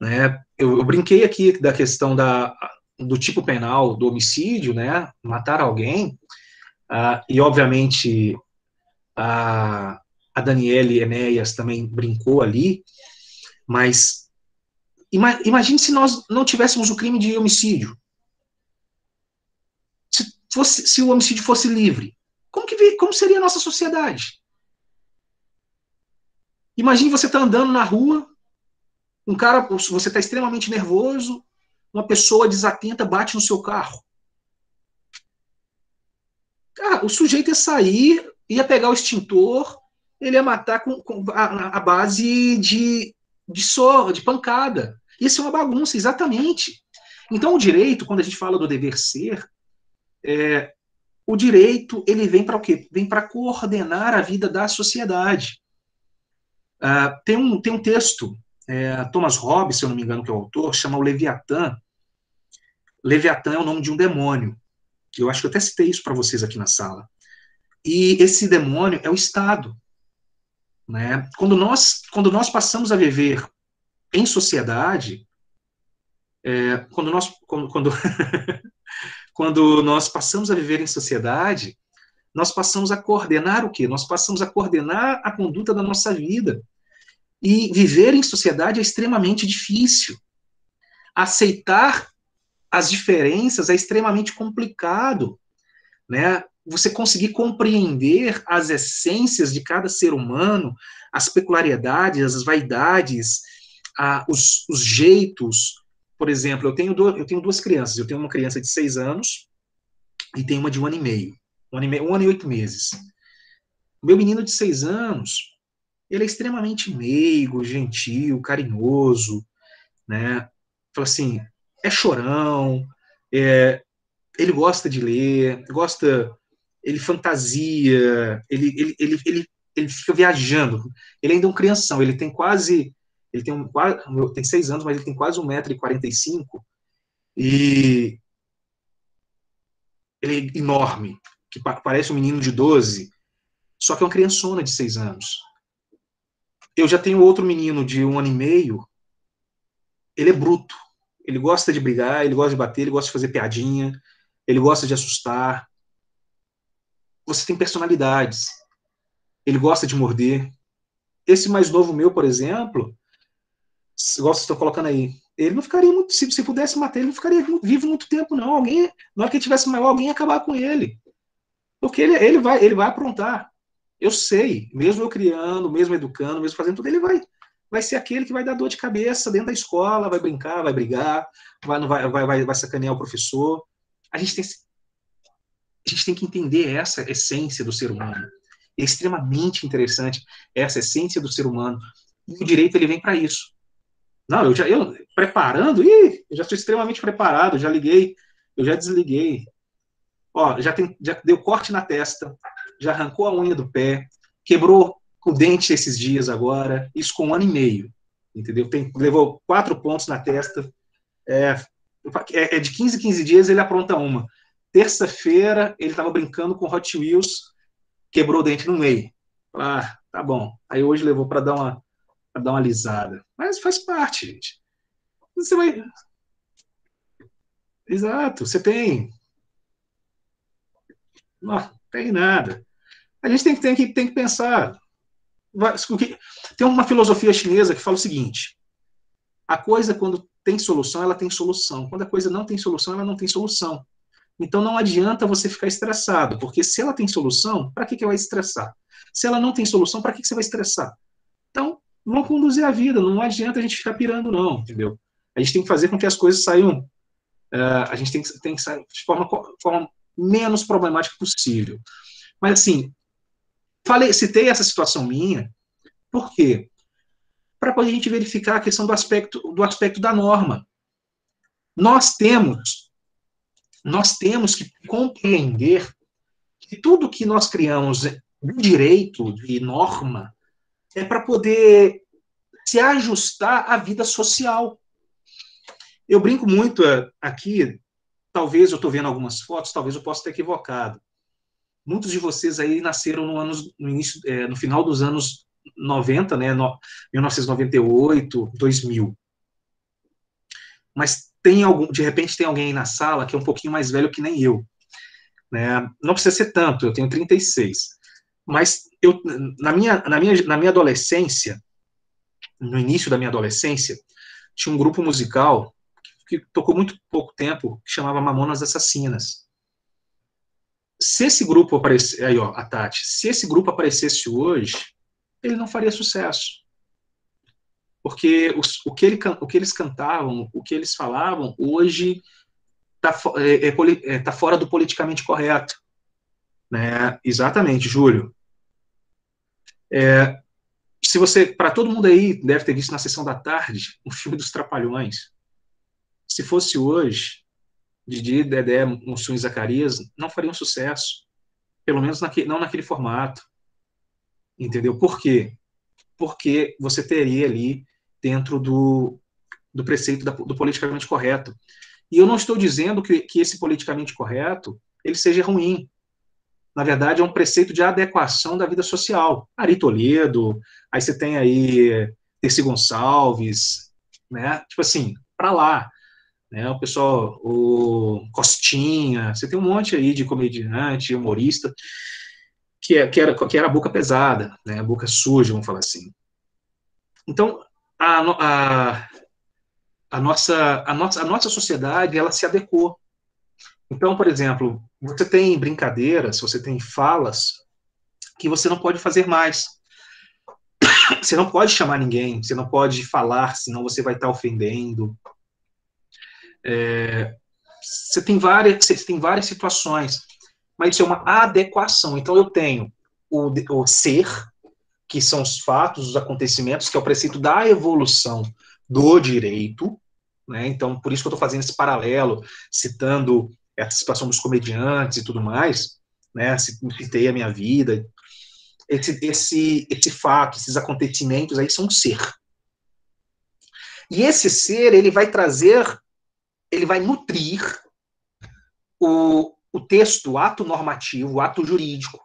Né? Eu brinquei aqui da questão do tipo penal do homicídio, né, matar alguém, e obviamente a Daniele Enéas também brincou ali, mas imagine se nós não tivéssemos o crime de homicídio, se o homicídio fosse livre, como seria a nossa sociedade? Imagine você estar andando na rua, um cara, você está extremamente nervoso, uma pessoa desatenta bate no seu carro. Cara, o sujeito ia sair, ia pegar o extintor, ele ia matar com a base de pancada. Ia ser uma bagunça, exatamente. Então, o direito, quando a gente fala do dever ser, o direito, ele vem para o quê? Vem para coordenar a vida da sociedade. Tem um texto, Thomas Hobbes, se eu não me engano, que é o autor, chama o Leviatã. Leviatã é o nome de um demônio. Eu acho que eu até citei isso para vocês aqui na sala. E esse demônio é o Estado. Né? Quando nós passamos a viver em sociedade, quando nós passamos a viver em sociedade, nós passamos a coordenar o quê? Nós passamos a coordenar a conduta da nossa vida. E viver em sociedade é extremamente difícil. Aceitar as diferenças é extremamente complicado, né? Você conseguir compreender as essências de cada ser humano, as peculiaridades, as vaidades, os jeitos. Por exemplo, eu tenho duas crianças. Eu tenho uma criança de 6 anos e tenho uma de 1 ano e meio. 1 ano e 8 meses. O meu menino de 6 anos, ele é extremamente meigo, gentil, carinhoso, né? Fala assim, é chorão, ele gosta de ler, ele fantasia, ele fica viajando. Ele ainda é um crianção, tem 6 anos, mas ele tem quase 1,45 m, e ele é enorme, que parece um menino de 12, só que é uma criançona de 6 anos. Eu já tenho outro menino de 1 ano e meio, ele é bruto, ele gosta de brigar, ele gosta de bater, ele gosta de fazer piadinha, ele gosta de assustar. Você tem personalidades, ele gosta de morder. Esse mais novo meu, por exemplo, igual vocês estão colocando aí, ele não ficaria muito, se pudesse matar, ele não ficaria vivo muito tempo, não. Na hora que ele tivesse maior, alguém ia acabar com ele. Porque ele vai aprontar. Eu sei, mesmo eu criando, mesmo educando, mesmo fazendo tudo, ele vai ser aquele que vai dar dor de cabeça dentro da escola, vai brincar, vai brigar, vai sacanear o professor. A gente tem que entender essa essência do ser humano. É extremamente interessante essa essência do ser humano. E o direito, ele vem para isso. Não, eu preparando, eu já estou extremamente preparado, já liguei, eu já desliguei. Ó, já deu corte na testa, já arrancou a unha do pé, quebrou o dente esses dias agora, isso com 1 ano e meio, entendeu? Levou 4 pontos na testa, de 15 em 15 dias ele apronta uma. Terça-feira ele estava brincando com Hot Wheels, quebrou o dente no meio. Tá bom. Aí hoje levou para dar uma alisada. Mas faz parte, gente. Você vai... Exato, você tem... Não, tem nada. A gente tem que pensar. Tem uma filosofia chinesa que fala o seguinte: a coisa, quando tem solução, ela tem solução. Quando a coisa não tem solução, ela não tem solução. Então não adianta você ficar estressado, porque se ela tem solução, para que vai estressar? Se ela não tem solução, para que você vai estressar? Então, vamos conduzir a vida, não adianta a gente ficar pirando, não, entendeu? A gente tem que fazer com que as coisas saiam, a gente tem que sair de forma menos problemática possível. Mas, assim, citei essa situação minha, por quê? Para a gente verificar a questão do aspecto da norma. Nós temos que compreender que tudo que nós criamos de direito, de norma, é para poder se ajustar à vida social. Eu brinco muito aqui, talvez eu estou vendo algumas fotos, talvez eu possa estar equivocado. Muitos de vocês aí nasceram no final dos anos 90, né, 1998, 2000. Mas de repente tem alguém aí na sala que é um pouquinho mais velho que nem eu, né? Não precisa ser tanto, eu tenho 36. Mas eu, na minha adolescência, no início da minha adolescência, tinha um grupo musical que tocou muito pouco tempo, que chamava Mamonas Assassinas. Se esse grupo aparecesse, aí ó, a Tati, se esse grupo aparecesse hoje, ele não faria sucesso. Porque o que eles cantavam, o que eles falavam, hoje tá fora do politicamente correto. Né? Exatamente, Júlio. Se você, para todo mundo aí, deve ter visto na sessão da tarde o filme dos Trapalhões. Se fosse hoje, Didi, Dedé, Mussum e Zacarias não fariam sucesso. Pelo menos não naquele formato. Entendeu? Por quê? Porque você teria ali dentro do preceito do politicamente correto. E eu não estou dizendo que esse politicamente correto ele seja ruim. Na verdade, é um preceito de adequação da vida social. Ari Toledo, aí você tem aí Terci Gonçalves, né? Tipo assim, para lá. Né? O pessoal, o Costinha, você tem um monte aí de comediante, humorista, que era a boca pesada, né? A boca suja, vamos falar assim. Então, a nossa sociedade, ela se adequou. Então, por exemplo, você tem brincadeiras, você tem falas que você não pode fazer mais. Você não pode chamar ninguém, você não pode falar, senão você vai estar ofendendo. Você tem várias situações, mas isso é uma adequação. Então, eu tenho o ser, que são os fatos, os acontecimentos, que é o preceito da evolução do direito, né? Então, por isso que eu estou fazendo esse paralelo, citando essa situação dos comediantes e tudo mais, né? Citei a minha vida. Esse fato, esses acontecimentos aí são um ser. E esse ser, ele vai nutrir o texto, o ato normativo, o ato jurídico.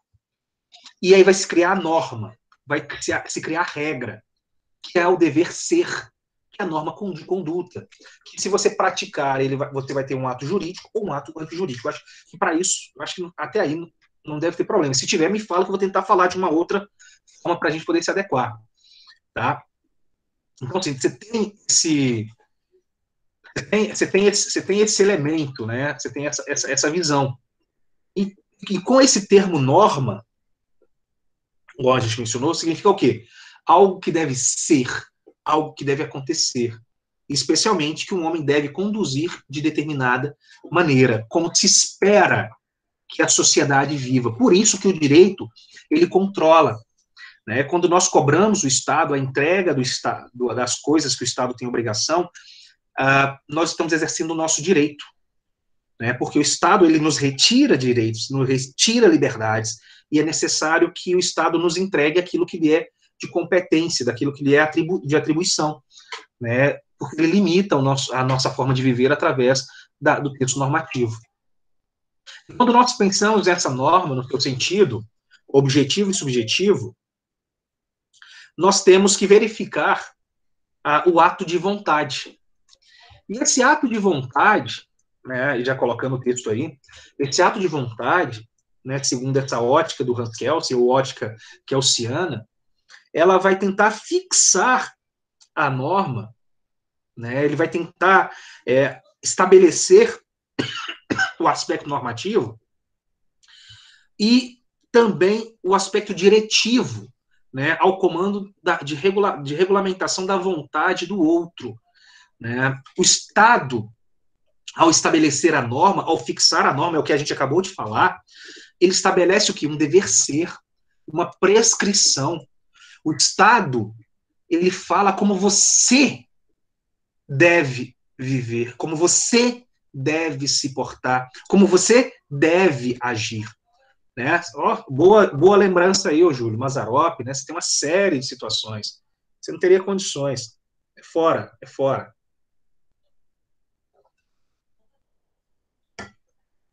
E aí vai se criar a norma, vai se criar a regra, que é o dever ser, que é a norma de conduta. Que se você praticar, você vai ter um ato jurídico ou um ato antijurídico. Eu acho que para isso, acho que até aí não deve ter problema. Se tiver, me fala que eu vou tentar falar de uma outra forma para a gente poder se adequar. Tá? Então, assim, você tem esse elemento, né? Você tem essa visão. E com esse termo norma, igual a gente mencionou, significa o quê? Algo que deve ser, algo que deve acontecer. Especialmente que um homem deve conduzir de determinada maneira, como se espera que a sociedade viva. Por isso que o direito, ele controla. Né? Quando nós cobramos o Estado, a entrega do Estado, das coisas que o Estado tem obrigação, nós estamos exercendo o nosso direito. Né? Porque o Estado, ele nos retira direitos, nos retira liberdades, e é necessário que o Estado nos entregue aquilo que lhe é de competência, daquilo que lhe é de atribuição, né? Porque ele limita a nossa forma de viver através do texto normativo. Quando nós pensamos nessa norma, no seu sentido objetivo e subjetivo, nós temos que verificar o ato de vontade. E esse ato de vontade, né, já colocando o texto aí, esse ato de vontade, né, segundo essa ótica do Hans Kelsen, ou ótica kelsiana, ela vai tentar fixar a norma, né, ele vai tentar estabelecer o aspecto normativo e também o aspecto diretivo, né, ao comando de regulamentação da vontade do outro. Né? O Estado, ao estabelecer a norma, ao fixar a norma, é o que a gente acabou de falar, ele estabelece o quê? Um dever ser, uma prescrição. O Estado, ele fala como você deve viver, como você deve se portar, como você deve agir. Né? Boa lembrança aí, Júlio Mazzaropi, né? Você tem uma série de situações. Você não teria condições. É fora.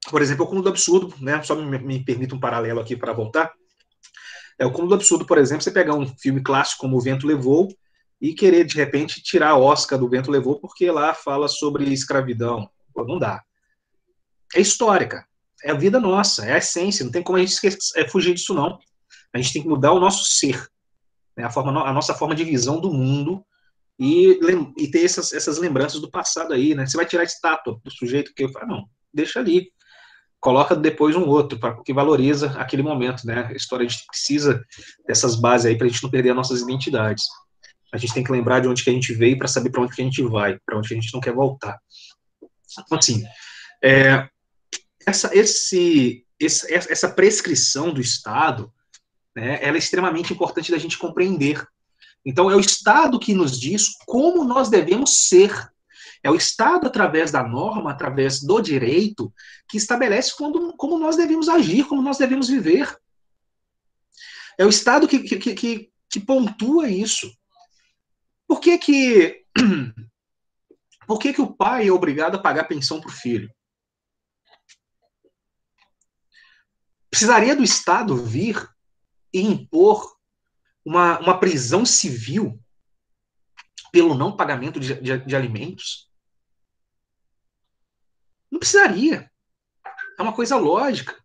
Por exemplo, o cúmulo do absurdo, né? Só me permita um paralelo aqui para voltar. O cúmulo do absurdo, por exemplo, você pegar um filme clássico como O Vento Levou, e querer, de repente, tirar a Oscar do Vento Levou porque lá fala sobre escravidão. Pô, não dá. É histórica. É a vida nossa, é a essência, não tem como a gente fugir disso, não. A gente tem que mudar o nosso ser, né, a nossa forma de visão do mundo e ter essas lembranças do passado aí, né? Você vai tirar a estátua do sujeito que eu falo, não, deixa ali, coloca depois um outro, que valoriza aquele momento, né? A história, a gente precisa dessas bases aí para a gente não perder as nossas identidades. A gente tem que lembrar de onde que a gente veio para saber para onde que a gente vai, para onde que a gente não quer voltar. Então, assim, é, essa prescrição do Estado, né, ela é extremamente importante da gente compreender. Então, é o Estado que nos diz como nós devemos ser. É o Estado, através da norma, através do direito, que estabelece como nós devemos agir, como nós devemos viver. É o Estado que pontua isso. Por que que, por que que o pai é obrigado a pagar pensão para o filho? Precisaria do Estado vir e impor uma prisão civil pelo não pagamento de alimentos? Não precisaria. É uma coisa lógica.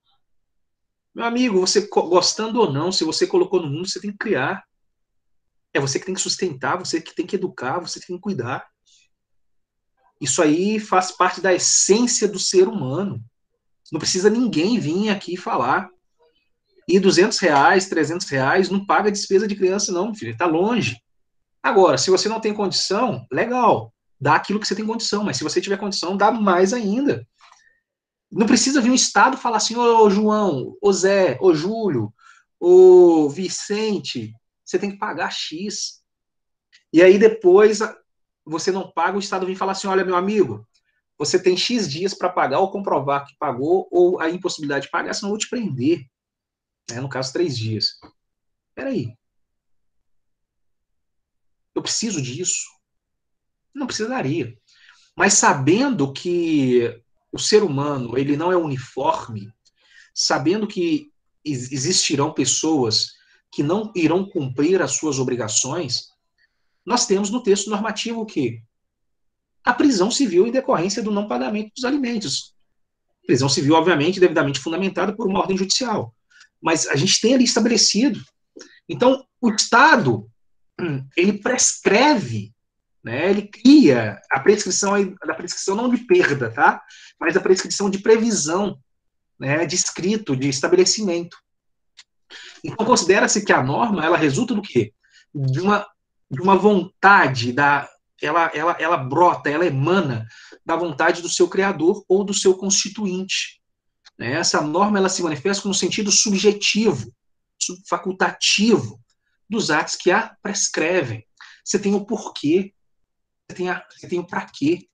Meu amigo, você gostando ou não, se você colocou no mundo, você tem que criar. É você que tem que sustentar, você que tem que educar, você que tem que cuidar. Isso aí faz parte da essência do ser humano. Não precisa ninguém vir aqui falar. E R$ 200, R$ 300 não paga despesa de criança, não, filho. Está longe. Agora, se você não tem condição, legal. Dá aquilo que você tem condição. Mas se você tiver condição, dá mais ainda. Não precisa vir um Estado falar assim, ô João, ô Zé, ô Júlio, ô Vicente, você tem que pagar X. E aí depois você não paga, o Estado vem falar assim, olha, meu amigo, você tem X dias para pagar ou comprovar que pagou ou a impossibilidade de pagar, senão eu vou te prender. Né? No caso, 3 dias. Peraí. Eu preciso disso? Não precisaria. Mas sabendo que o ser humano ele não é uniforme, sabendo que existirão pessoas que não irão cumprir as suas obrigações, nós temos no texto normativo o quê? A prisão civil em decorrência do não pagamento dos alimentos. Prisão civil, obviamente, devidamente fundamentada por uma ordem judicial. Mas a gente tem ali estabelecido. Então, o Estado, ele prescreve, né, ele cria a prescrição, da prescrição não de perda, tá? Mas a prescrição de previsão, né, de escrito, de estabelecimento. Então, considera-se que a norma, ela resulta do quê? De uma vontade, ela brota, ela emana da vontade do seu criador ou do seu constituinte. Né? Essa norma, ela se manifesta no sentido subjetivo, facultativo, dos atos que a prescrevem. Você tem o porquê, você tem o para quê.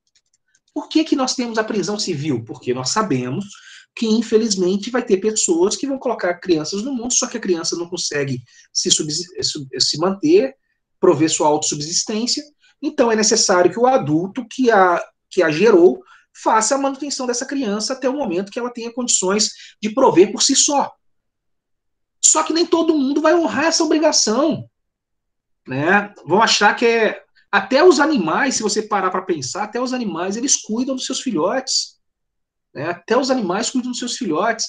Por que nós temos a prisão civil? Porque nós sabemos que, infelizmente, vai ter pessoas que vão colocar crianças no mundo, só que a criança não consegue se manter, prover sua autossubsistência, então é necessário que o adulto que a gerou faça a manutenção dessa criança até o momento que ela tenha condições de prover por si só. Só que nem todo mundo vai honrar essa obrigação. Né? Vão achar que é... Até os animais, se você parar para pensar, até os animais, eles cuidam dos seus filhotes. Né? Até os animais cuidam dos seus filhotes.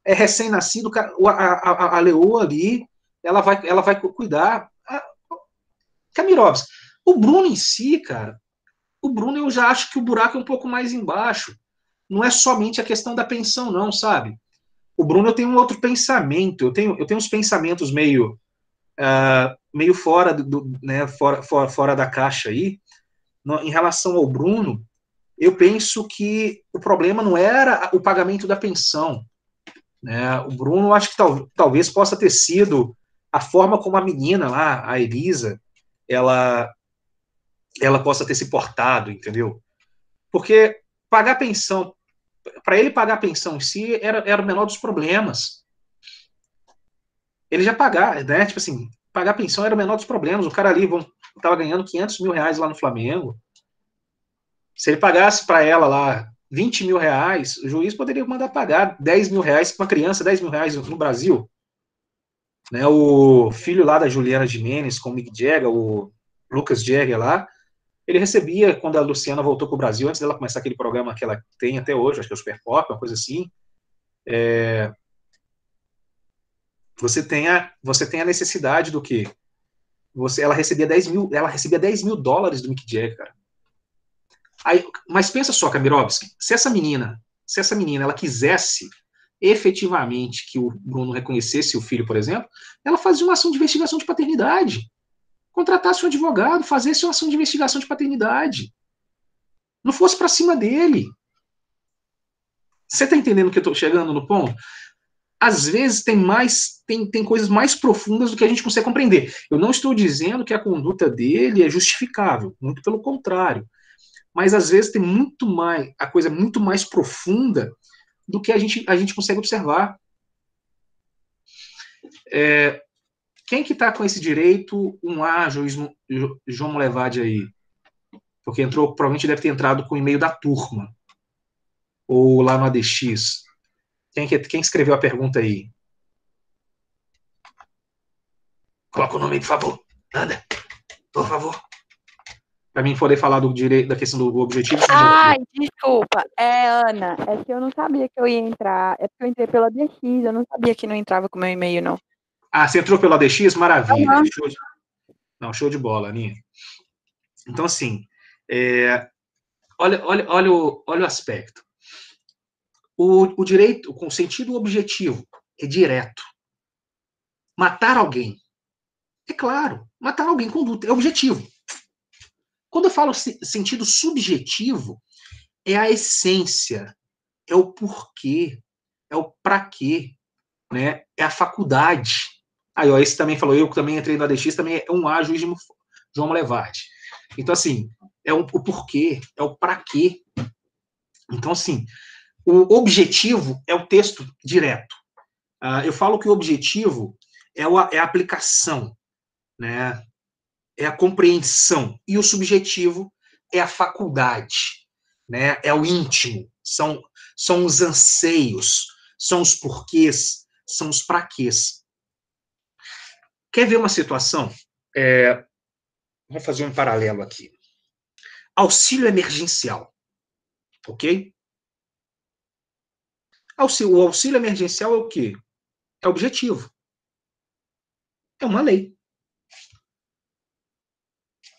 É recém-nascido, a leoa ali, ela vai cuidar. Camirovs, o Bruno em si, cara, o Bruno eu já acho que o buraco é um pouco mais embaixo. Não é somente a questão da pensão, não, sabe? O Bruno eu tenho um outro pensamento, eu tenho uns pensamentos meio fora, né, fora da caixa aí. Em relação ao Bruno, eu penso que o problema não era o pagamento da pensão. Né? O Bruno, eu acho que talvez possa ter sido a forma como a menina lá, a Elisa, ela possa ter se portado, entendeu? Porque pagar pensão, para ele pagar a pensão em si, era o menor dos problemas. Ele já pagar, né? Tipo assim, pagar pensão era o menor dos problemas. O cara ali estava ganhando R$ 500 mil lá no Flamengo. Se ele pagasse para ela lá R$ 20 mil, o juiz poderia mandar pagar R$ 10 mil para uma criança, R$ 10 mil no Brasil. Né, o filho lá da Juliana Gimenez com o Mick Jagger, Lucas Jäger lá, ele recebia, quando a Luciana voltou para o Brasil, antes dela começar aquele programa que ela tem até hoje, acho que é o Super Pop, uma coisa assim, você tem a necessidade do quê? Ela recebia 10 mil dólares do Mick Jagger, cara. Aí, mas pensa só, Kamirowski, se essa menina ela quisesse efetivamente que o Bruno reconhecesse o filho, por exemplo, ela fazia uma ação de investigação de paternidade. Contratasse um advogado, fazesse uma ação de investigação de paternidade. Não fosse para cima dele. Você está entendendo que eu estou chegando no ponto? Às vezes tem coisas mais profundas do que a gente consegue compreender. Eu não estou dizendo que a conduta dele é justificável, muito pelo contrário. Mas às vezes tem muito mais, a coisa é muito mais profunda do que a gente consegue observar. Quem que está com esse direito? Um João Molevade aí. Porque entrou, provavelmente deve ter entrado com o e-mail da turma. Ou lá no ADX. Quem escreveu a pergunta aí? Coloca o nome aí, por favor. Anda, por favor. Para mim poder falar do direito, da questão do objetivo. Ai, desculpa. É, Ana. É que eu não sabia que eu ia entrar. É porque eu entrei pela DX. Eu não sabia que não entrava com o meu e-mail, não. Ah, você entrou pelo ADX? Maravilha. Uhum. Show de bola, Aninha. Então, assim, olha o aspecto. O direito, com sentido objetivo, é direto. Matar alguém. É claro, matar alguém, conduta, é objetivo. Quando eu falo sentido subjetivo, é a essência, é o porquê, é o pra quê, né? É a faculdade. Aí, ó, esse também falou, eu também entrei no ADX, também é um A, juiz de João Molevade. Então, assim, o porquê, é o pra quê. Então, assim, o objetivo é o texto direto. Eu falo que o objetivo é a aplicação, né? É a compreensão. E o subjetivo é a faculdade, né? É o íntimo. São os anseios, são os porquês, são os praquês. Quer ver uma situação? Vamos fazer um paralelo aqui. Auxílio emergencial, ok? O auxílio emergencial é o quê? É objetivo. É uma lei.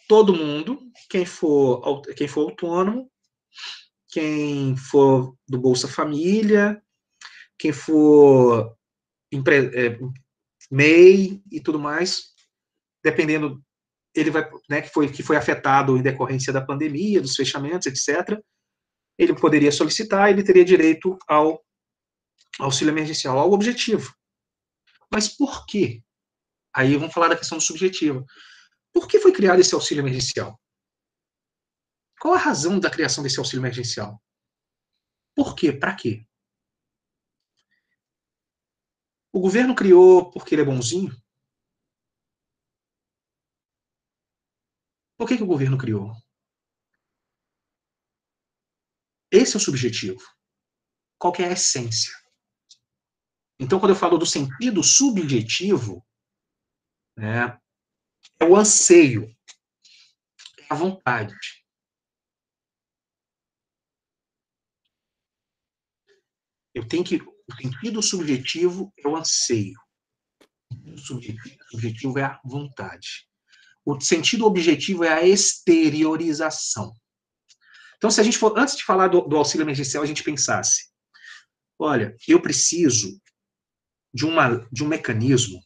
Todo mundo, quem for autônomo, quem for do Bolsa Família, quem for MEI e tudo mais, dependendo, ele vai, né, que foi afetado em decorrência da pandemia, dos fechamentos, etc., ele poderia solicitar, ele teria direito ao auxílio emergencial, ao objetivo. Mas por quê? Aí vamos falar da questão do subjetivo. Por que foi criado esse auxílio emergencial? Qual a razão da criação desse auxílio emergencial? Por quê? Para quê? O governo criou porque ele é bonzinho? Por que o governo criou? Esse é o subjetivo. Qual que é a essência? Então, quando eu falo do sentido subjetivo, né, é o anseio, é a vontade. Eu tenho que. O sentido subjetivo é o anseio. O subjetivo é a vontade. O sentido objetivo é a exteriorização. Então, se a gente for, antes de falar do auxílio emergencial, a gente pensasse: olha, eu preciso de um mecanismo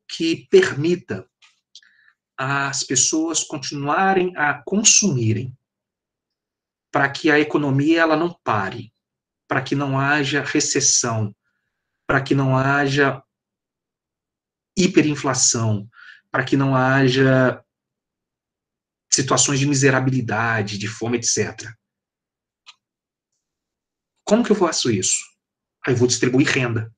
que permita as pessoas continuarem a consumirem, para que a economia ela não pare, para que não haja recessão, para que não haja hiperinflação, para que não haja situações de miserabilidade, de fome, etc. Como que eu faço isso? Aí eu vou distribuir renda.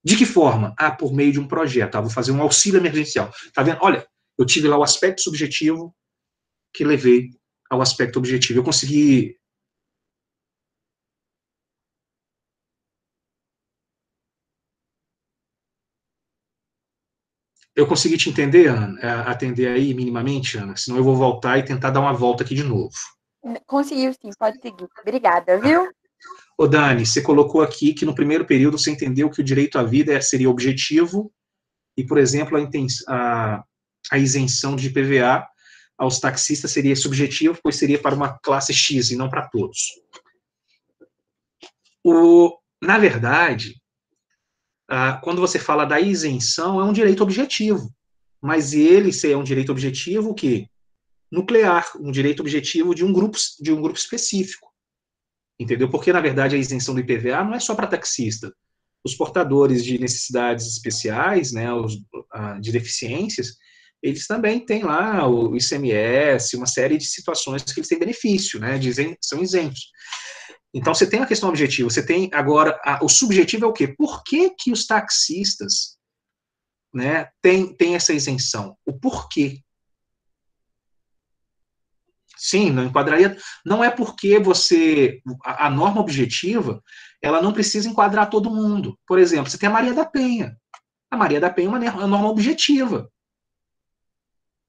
De que forma? Por meio de um projeto. Vou fazer um auxílio emergencial. Tá vendo? Olha, eu tive lá o aspecto subjetivo que levei ao aspecto objetivo. Eu consegui. Eu consegui te entender, Ana? Atender aí minimamente, Ana? Senão eu vou voltar e tentar dar uma volta aqui de novo. Conseguiu sim, pode seguir. Obrigada, viu? Ô, Dani, você colocou aqui que no primeiro período você entendeu que o direito à vida seria objetivo e, por exemplo, a isenção de IPVA aos taxistas seria subjetivo, pois seria para uma classe X e não para todos. Na verdade, quando você fala da isenção, é um direito objetivo, mas ele é um direito objetivo que nuclear, um direito objetivo de um grupo específico, entendeu? Porque, na verdade, a isenção do IPVA não é só para taxista. Os portadores de necessidades especiais, né, de deficiências, eles também têm lá o ICMS, uma série de situações que eles têm benefício, né, são isentos. Então, você tem a questão objetiva, você tem agora, o subjetivo é o quê? Por que que os taxistas, né, têm essa isenção? O porquê? Sim, não enquadraria. Não é porque a norma objetiva, ela não precisa enquadrar todo mundo. Por exemplo, você tem a Maria da Penha. A Maria da Penha é uma norma objetiva.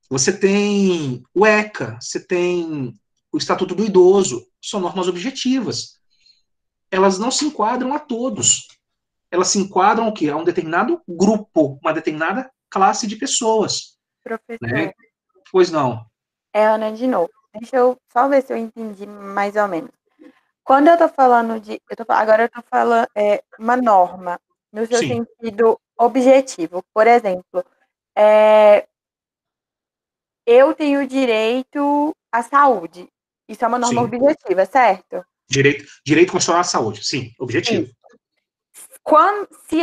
Você tem o ECA, você tem o Estatuto do Idoso, são normas objetivas. Elas não se enquadram a todos. Elas se enquadram ao quê? A um determinado grupo, uma determinada classe de pessoas. Professor, Né? Pois não. é Ana de novo. Deixa eu só ver se eu entendi mais ou menos. Quando eu tô falando agora eu tô falando uma norma, no seu Sim. sentido objetivo. Por exemplo, eu tenho direito à saúde. Isso é uma norma Sim. objetiva, certo? Direito constitucional à saúde, sim, objetivo. Sim.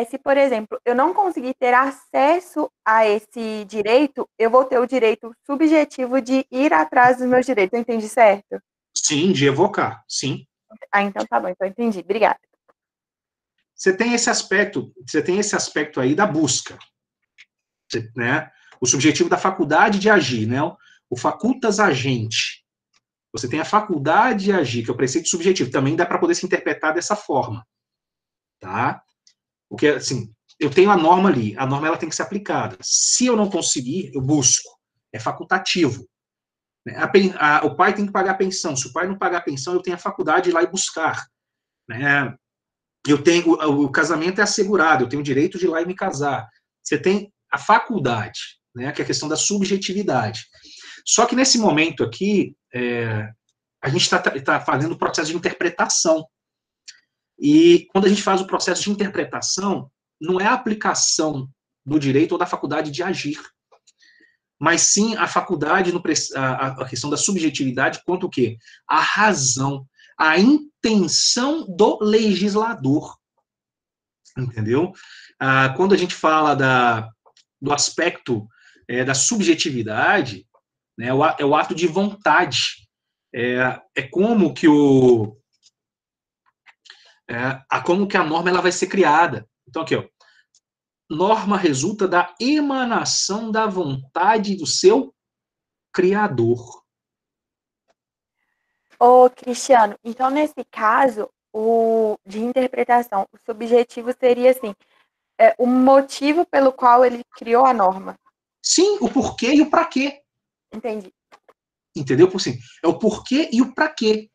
Se, por exemplo, eu não conseguir ter acesso a esse direito, eu vou ter o direito subjetivo de ir atrás dos meus direitos. Eu entendi certo? Sim, de evocar, sim. Então tá bom, então entendi. Obrigada. Você tem esse aspecto aí da busca, né? O subjetivo da faculdade de agir, né? O facultas agente. Você tem a faculdade de agir, que é o preceito subjetivo. Também dá para poder se interpretar dessa forma, tá? Porque, assim, eu tenho a norma ali, a norma ela tem que ser aplicada. Se eu não conseguir, eu busco. É facultativo. O pai tem que pagar a pensão. Se o pai não pagar a pensão, eu tenho a faculdade de ir lá e buscar. Né? O casamento é assegurado, eu tenho o direito de ir lá e me casar. Você tem a faculdade, né, que é a questão da subjetividade. Só que nesse momento aqui, a gente está fazendo o processo de interpretação. E quando a gente faz o processo de interpretação, não é a aplicação do direito ou da faculdade de agir, mas sim a faculdade, a questão da subjetividade quanto o quê? A razão, a intenção do legislador. Entendeu? Quando a gente fala do aspecto da subjetividade, né, é o ato de vontade. Como que como que a norma ela vai ser criada. Então, aqui, ó, norma resulta da emanação da vontade do seu criador. Ô, Cristiano, então nesse caso, de interpretação, o subjetivo seria assim, o motivo pelo qual ele criou a norma. Sim, o porquê e o para quê. Entendi. Entendeu? Assim, é o porquê e o para quê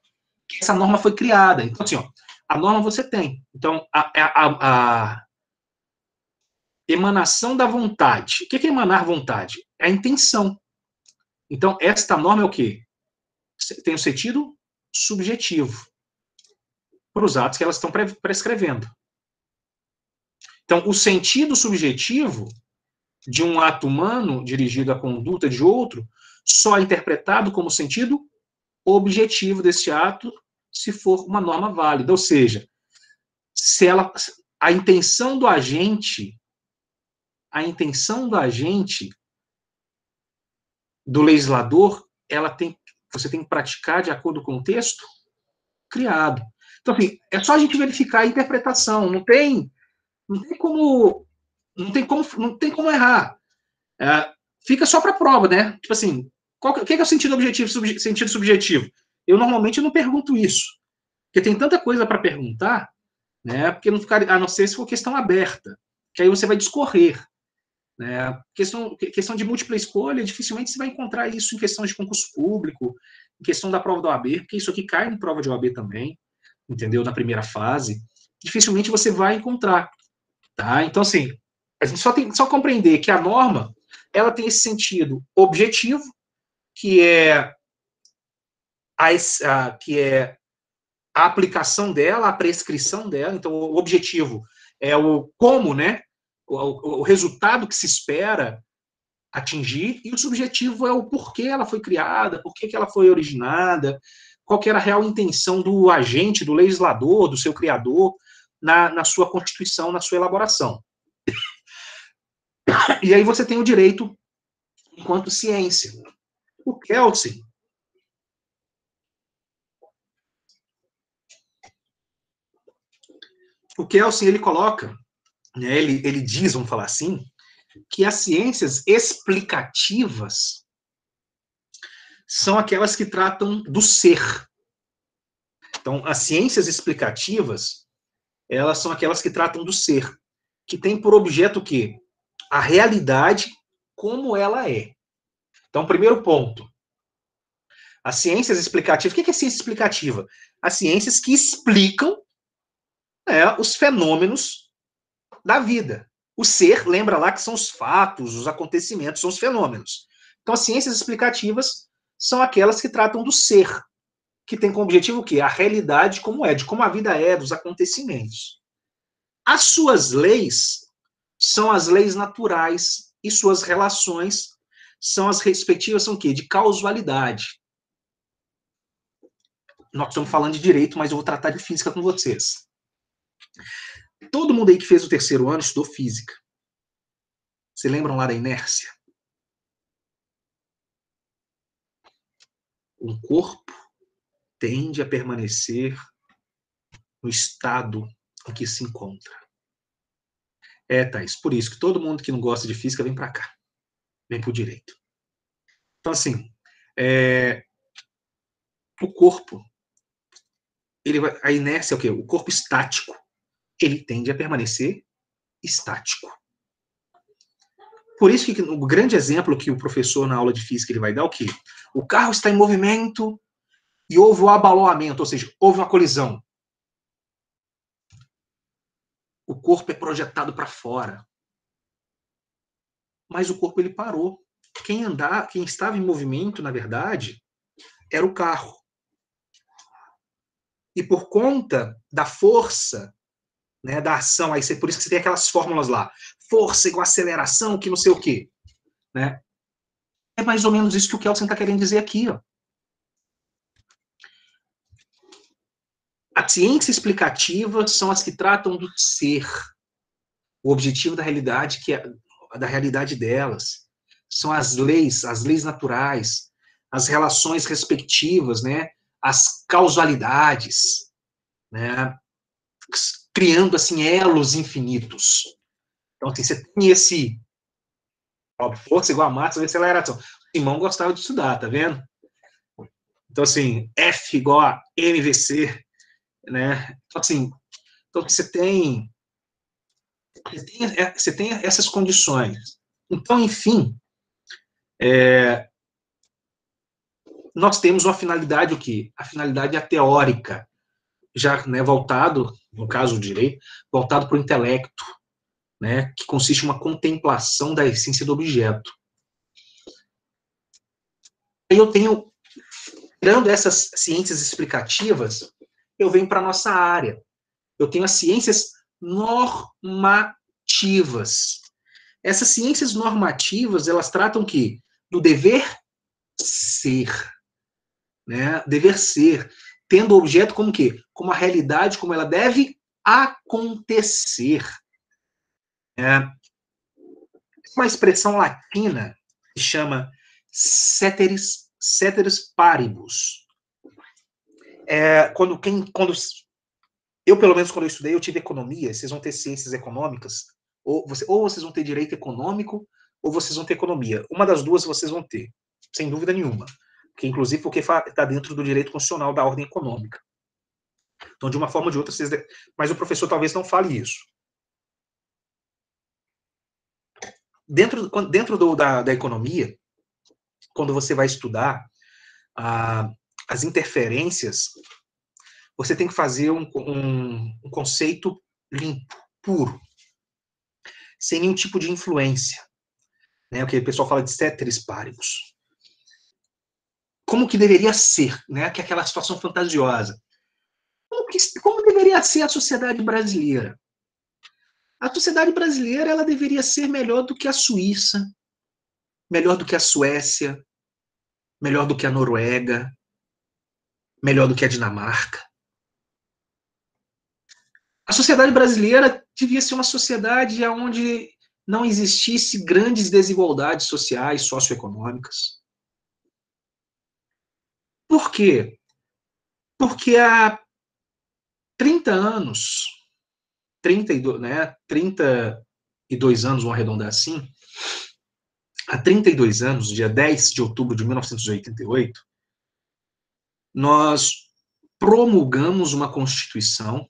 que essa norma foi criada. Então, assim, ó, a norma você tem. Então, a emanação da vontade. O que é emanar vontade? É a intenção. Então, esta norma é o quê? Tem o sentido subjetivo para os atos que elas estão prescrevendo. Então, o sentido subjetivo de um ato humano dirigido à conduta de outro só é interpretado como sentido objetivo desse ato se for uma norma válida. Ou seja, se a intenção do agente, do legislador, você tem que praticar de acordo com o texto criado. Então, assim, é só a gente verificar a interpretação, não tem como errar. Fica só para prova, né? Tipo assim, o que é o sentido objetivo, sentido subjetivo? Eu normalmente não pergunto isso, porque tem tanta coisa para perguntar, né? Porque não ficar, a não ser se for questão aberta, que aí você vai discorrer. né? Questão de múltipla escolha, dificilmente você vai encontrar isso em questão de concurso público, em questão da prova da OAB, porque isso aqui cai em prova de OAB também, entendeu? Na primeira fase. Dificilmente você vai encontrar, tá? Então, assim, a gente só tem que compreender que a norma, ela tem esse sentido objetivo, que é a aplicação dela, a prescrição dela. Então, o objetivo é o como, né? O resultado que se espera atingir, e o subjetivo é o porquê ela foi criada, por que ela foi originada, qual que era a real intenção do agente, do legislador, do seu criador, na sua constituição, na sua elaboração. E aí você tem o direito enquanto ciência. O Kelsen, ele coloca, né, ele diz, vamos falar assim, que as ciências explicativas são aquelas que tratam do ser. Então, as ciências explicativas, elas são aquelas que tratam do ser, que tem por objeto o quê? A realidade como ela é. Então, primeiro ponto, as ciências explicativas. O que é ciência explicativa? As ciências que explicam, né, os fenômenos da vida. O ser, lembra lá que são os fatos, os acontecimentos, são os fenômenos. Então, as ciências explicativas são aquelas que tratam do ser, que tem como objetivo o quê? A realidade como é, de como a vida é, dos acontecimentos. As suas leis são as leis naturais e suas relações são as respectivas, são o quê? De causalidade. Nós estamos falando de direito, mas eu vou tratar de física com vocês. Todo mundo aí que fez o terceiro ano estudou física. Vocês lembram lá da inércia? Um corpo tende a permanecer no estado em que se encontra. Thaís, por isso que todo mundo que não gosta de física vem para cá. Vem para o direito. Então, assim, o corpo, a inércia é o quê? O corpo estático, ele tende a permanecer estático. Por isso que o grande exemplo que o professor na aula de física ele vai dar é o quê? O carro está em movimento e houve o abalroamento, ou seja, houve uma colisão. O corpo é projetado para fora. Mas o corpo ele parou. Quem estava em movimento, na verdade, era o carro. E por conta da força, né, da ação, aí por isso que você tem aquelas fórmulas lá, força igual aceleração, que não sei o quê, né? É mais ou menos isso que o Kelsen está querendo dizer aqui, ó. A ciência explicativa são as que tratam do ser, o objetivo da realidade, que é da realidade delas. São as leis naturais, as relações respectivas, né? As causalidades, né? Criando assim elos infinitos. Então, assim, você tem esse força igual a massa, aceleração. O Simão gostava de estudar, tá vendo? Então, assim, F igual a MVC, né? Então, assim, você tem essas condições. Então, enfim, nós temos uma finalidade, o quê? A finalidade é a teórica, já, né, voltado, no caso do direito, voltado para o intelecto, né, que consiste em uma contemplação da essência do objeto. Aí eu tenho, tirando essas ciências explicativas, eu venho para a nossa área. Eu tenho as ciências normativas. Essas ciências normativas, elas tratam o quê? Do dever ser. Né? Dever ser. Tendo o objeto como o quê? Como a realidade, como ela deve acontecer. Uma expressão latina que chama ceteris paribus. Quando eu, pelo menos, quando eu estudei, eu tive economia, vocês vão ter ciências econômicas, ou vocês vão ter direito econômico, ou vocês vão ter economia. Uma das duas vocês vão ter, sem dúvida nenhuma. Que, inclusive, porque está dentro do direito constitucional da ordem econômica. Então, de uma forma ou de outra, mas o professor talvez não fale isso. Dentro da economia, quando você vai estudar as interferências, você tem que fazer um conceito limpo, puro, sem nenhum tipo de influência, né? O que o pessoal fala de ceteris paribus. Como que deveria ser, né? Que é aquela situação fantasiosa. Como deveria ser a sociedade brasileira? A sociedade brasileira, ela deveria ser melhor do que a Suíça, melhor do que a Suécia, melhor do que a Noruega, melhor do que a Dinamarca. A sociedade brasileira devia ser uma sociedade onde não existisse grandes desigualdades sociais, socioeconômicas. Por quê? Porque há 30 anos, 32 anos, vamos arredondar assim, há 32 anos, dia 10 de outubro de 1988, nós promulgamos uma Constituição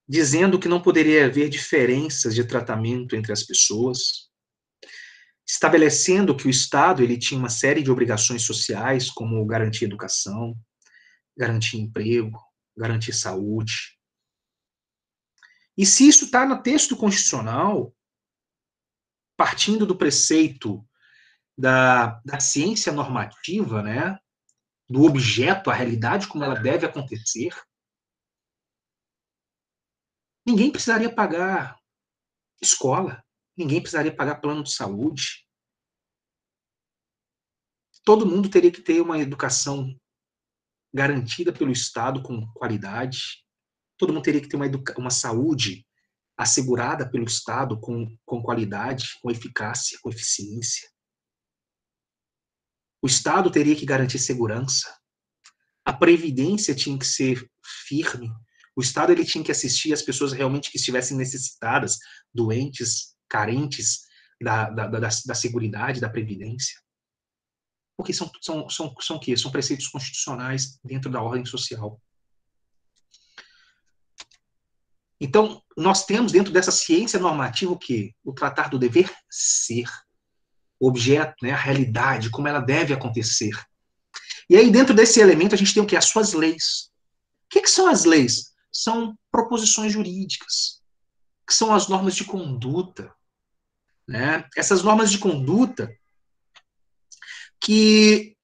dizendo que não poderia haver diferenças de tratamento entre as pessoas, estabelecendo que o Estado ele tinha uma série de obrigações sociais, como garantir educação, garantir emprego, garantir saúde. E se isso está no texto constitucional, partindo do preceito da ciência normativa, né, do objeto, a realidade como ela deve acontecer, ninguém precisaria pagar escola, ninguém precisaria pagar plano de saúde. Todo mundo teria que ter uma educação garantida pelo Estado com qualidade. Todo mundo teria que ter uma saúde assegurada pelo Estado com qualidade, com eficácia, com eficiência. O Estado teria que garantir segurança. A previdência tinha que ser firme. O Estado ele tinha que assistir as pessoas realmente que estivessem necessitadas, doentes, carentes da seguridade, da previdência. Porque são o quê? São preceitos constitucionais dentro da ordem social. Então, nós temos dentro dessa ciência normativa o quê? O tratar do dever ser. O objeto, né, a realidade, como ela deve acontecer. E aí, dentro desse elemento, a gente tem o quê? As suas leis. O que são as leis? São proposições jurídicas, que são as normas de conduta. Né? Essas normas de conduta que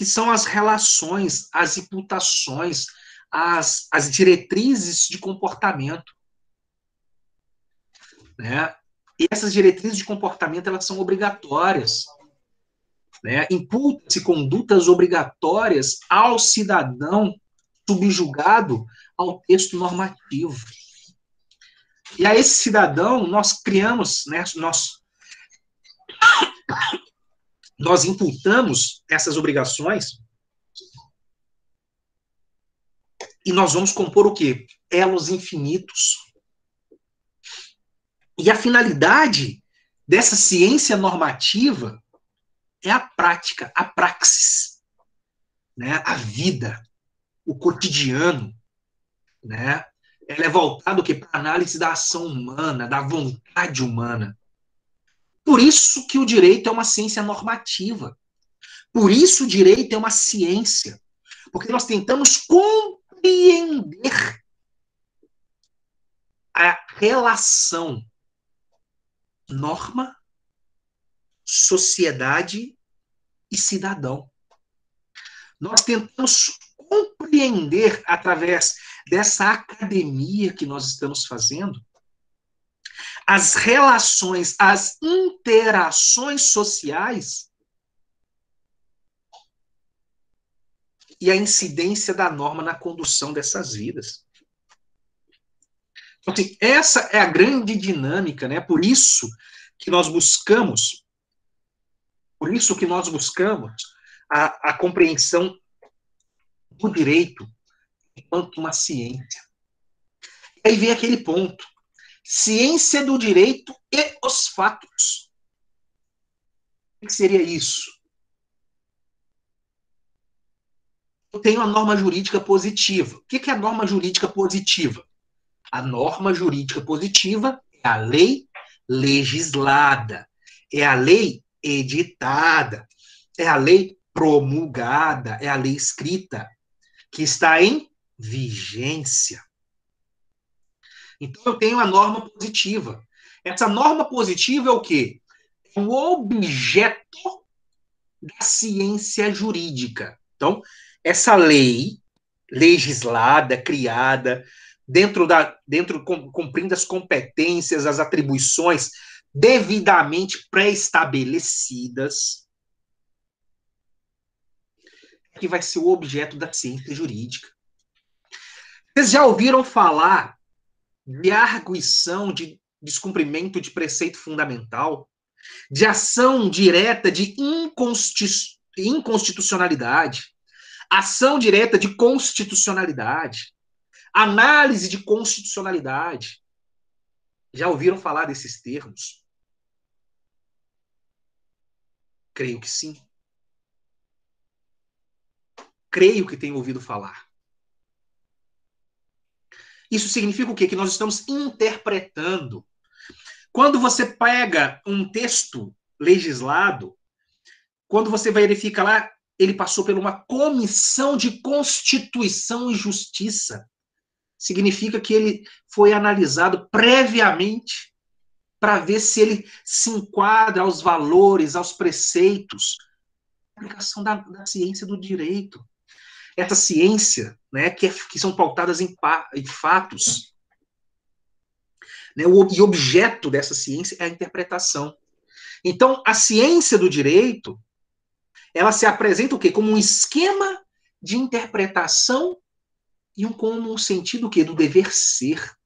são as relações, as imputações, as diretrizes de comportamento. Né? E essas diretrizes de comportamento elas são obrigatórias. Né? Imputa-se condutas obrigatórias ao cidadão subjugado ao texto normativo. E a esse cidadão nós criamos, né, nós imputamos essas obrigações e nós vamos compor o quê? Elos infinitos. E a finalidade dessa ciência normativa é a prática, a praxis, né? A vida, o cotidiano, né? Ela é voltada para a análise da ação humana, da vontade humana. Por isso que o direito é uma ciência normativa. Por isso o direito é uma ciência. Porque nós tentamos compreender a relação norma, sociedade e cidadão. Nós tentamos compreender, através dessa academia que nós estamos fazendo, as relações, as interações sociais e a incidência da norma na condução dessas vidas. Então, assim, essa é a grande dinâmica, né? Por isso que nós buscamos a compreensão do direito enquanto uma ciência. E aí vem aquele ponto. Ciência do direito e os fatos. O que seria isso? Eu tenho a norma jurídica positiva. O que é a norma jurídica positiva? A norma jurídica positiva é a lei legislada, é a lei editada, é a lei promulgada, é a lei escrita, que está em vigência. Então, eu tenho a norma positiva. Essa norma positiva é o quê? É o objeto da ciência jurídica. Então, essa lei legislada, criada, cumprindo as competências, as atribuições devidamente pré-estabelecidas, que vai ser o objeto da ciência jurídica. Vocês já ouviram falar de arguição de descumprimento de preceito fundamental, de ação direta de inconstitucionalidade, ação direta de constitucionalidade, análise de constitucionalidade? Já ouviram falar desses termos? Creio que sim. Creio que tenho ouvido falar. Isso significa o quê? Que nós estamos interpretando. Quando você pega um texto legislado, quando você verifica lá, ele passou por uma comissão de Constituição e Justiça. Significa que ele foi analisado previamente para ver se ele se enquadra aos valores, aos preceitos da aplicação da ciência do direito. Essa ciência, né, que são pautadas em fatos. Né, e o objeto dessa ciência é a interpretação. Então, a ciência do direito, ela se apresenta o quê? Como um esquema de interpretação e como um sentido o quê? Do dever ser,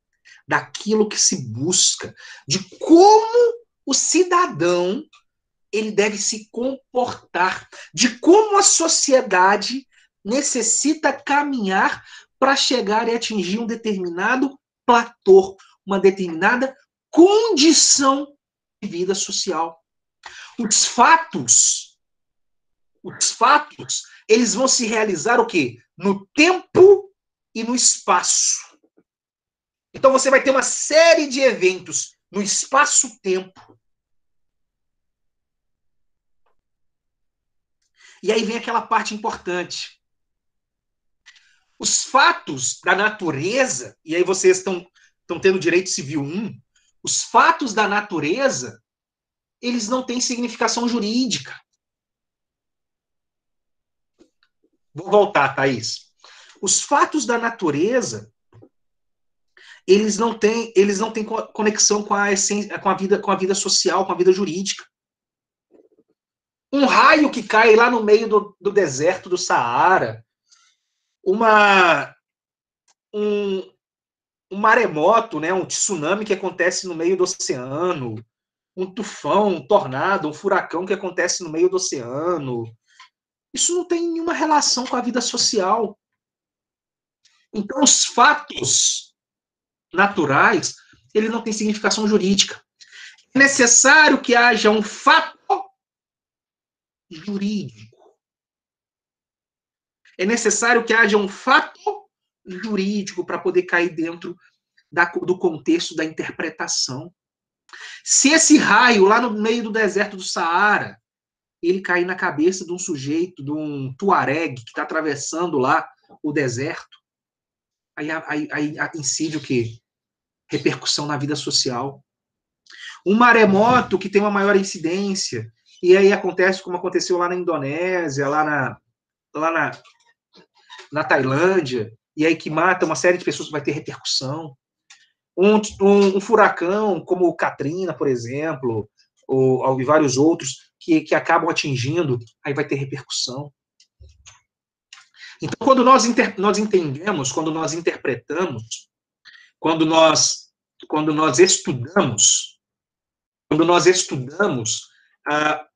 daquilo que se busca, de como o cidadão ele deve se comportar, de como a sociedade necessita caminhar para chegar e atingir um determinado platô, uma determinada condição de vida social. Os fatos, eles vão se realizar o quê? No tempo e no espaço. Então você vai ter uma série de eventos no espaço-tempo. E aí vem aquela parte importante. Os fatos da natureza, e aí vocês estão tendo direito civil 1, os fatos da natureza, eles não têm significação jurídica. Vou voltar, Thaís. Os fatos da natureza, eles não têm conexão com a essência, com a vida social, com a vida jurídica. Um raio que cai lá no meio do deserto do Saara, um maremoto, né, um tsunami que acontece no meio do oceano, um tufão, um tornado, um furacão que acontece no meio do oceano. Isso não tem nenhuma relação com a vida social. Então, os fatos naturais, ele não tem significação jurídica. É necessário que haja um fato jurídico. É necessário que haja um fato jurídico para poder cair dentro do contexto da interpretação. Se esse raio lá no meio do deserto do Saara, ele cair na cabeça de um sujeito, de um tuareg que está atravessando lá o deserto, aí incide o quê? Repercussão na vida social. Um maremoto que tem uma maior incidência, e aí acontece como aconteceu lá na Indonésia, lá na Tailândia, e aí que mata uma série de pessoas, vai ter repercussão. Um furacão como o Katrina, por exemplo, e vários outros que acabam atingindo, aí vai ter repercussão. Então, quando nós entendemos, quando nós interpretamos, quando nós estudamos,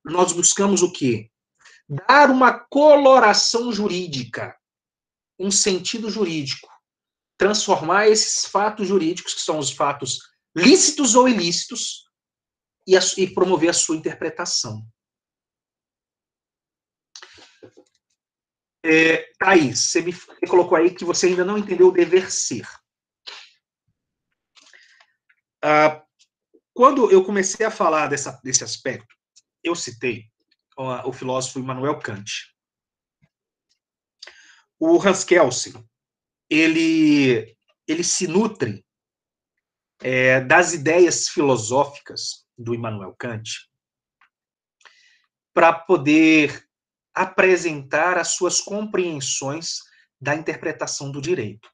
nós buscamos o quê? Dar uma coloração jurídica, um sentido jurídico, transformar esses fatos jurídicos, que são os fatos lícitos ou ilícitos, e promover a sua interpretação. Thaís, você me colocou aí que você ainda não entendeu o dever ser. Quando eu comecei a falar desse aspecto, eu citei o filósofo Immanuel Kant. O Hans Kelsen, ele se nutre das ideias filosóficas do Immanuel Kant para poder apresentar as suas compreensões da interpretação do direito.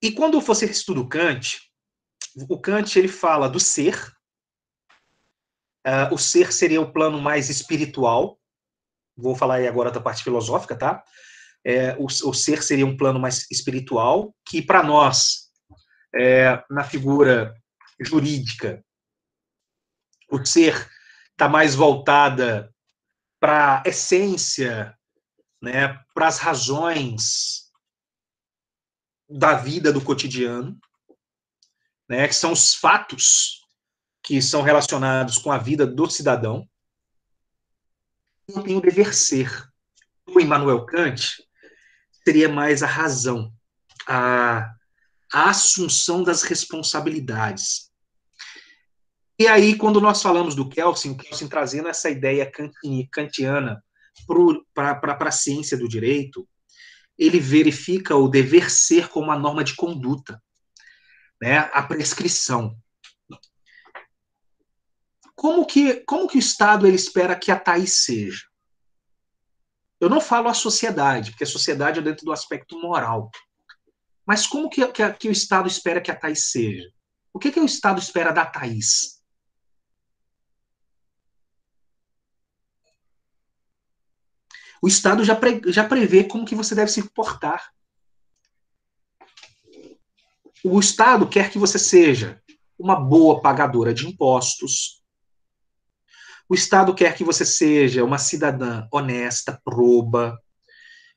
E quando você estuda o Kant ele fala do ser. O ser seria o plano mais espiritual. Vou falar aí agora da parte filosófica, tá? O ser seria um plano mais espiritual, que para nós, na figura jurídica, o ser está mais voltada para a essência, né, para as razões da vida do cotidiano, né, que são os fatos que são relacionados com a vida do cidadão. E tem o dever ser. O Immanuel Kant seria mais a razão, a assunção das responsabilidades. E aí, quando nós falamos do Kelsen, o Kelsen trazendo essa ideia kantiana para a ciência do direito, ele verifica o dever ser como uma norma de conduta, né? A prescrição. Como que o Estado ele espera que a Thaís seja? Eu não falo a sociedade, porque a sociedade é dentro do aspecto moral. Mas como que o Estado espera que a Thaís seja? O que o Estado espera da Thaís? O Estado já prevê como que você deve se comportar. O Estado quer que você seja uma boa pagadora de impostos. O Estado quer que você seja uma cidadã honesta, proba.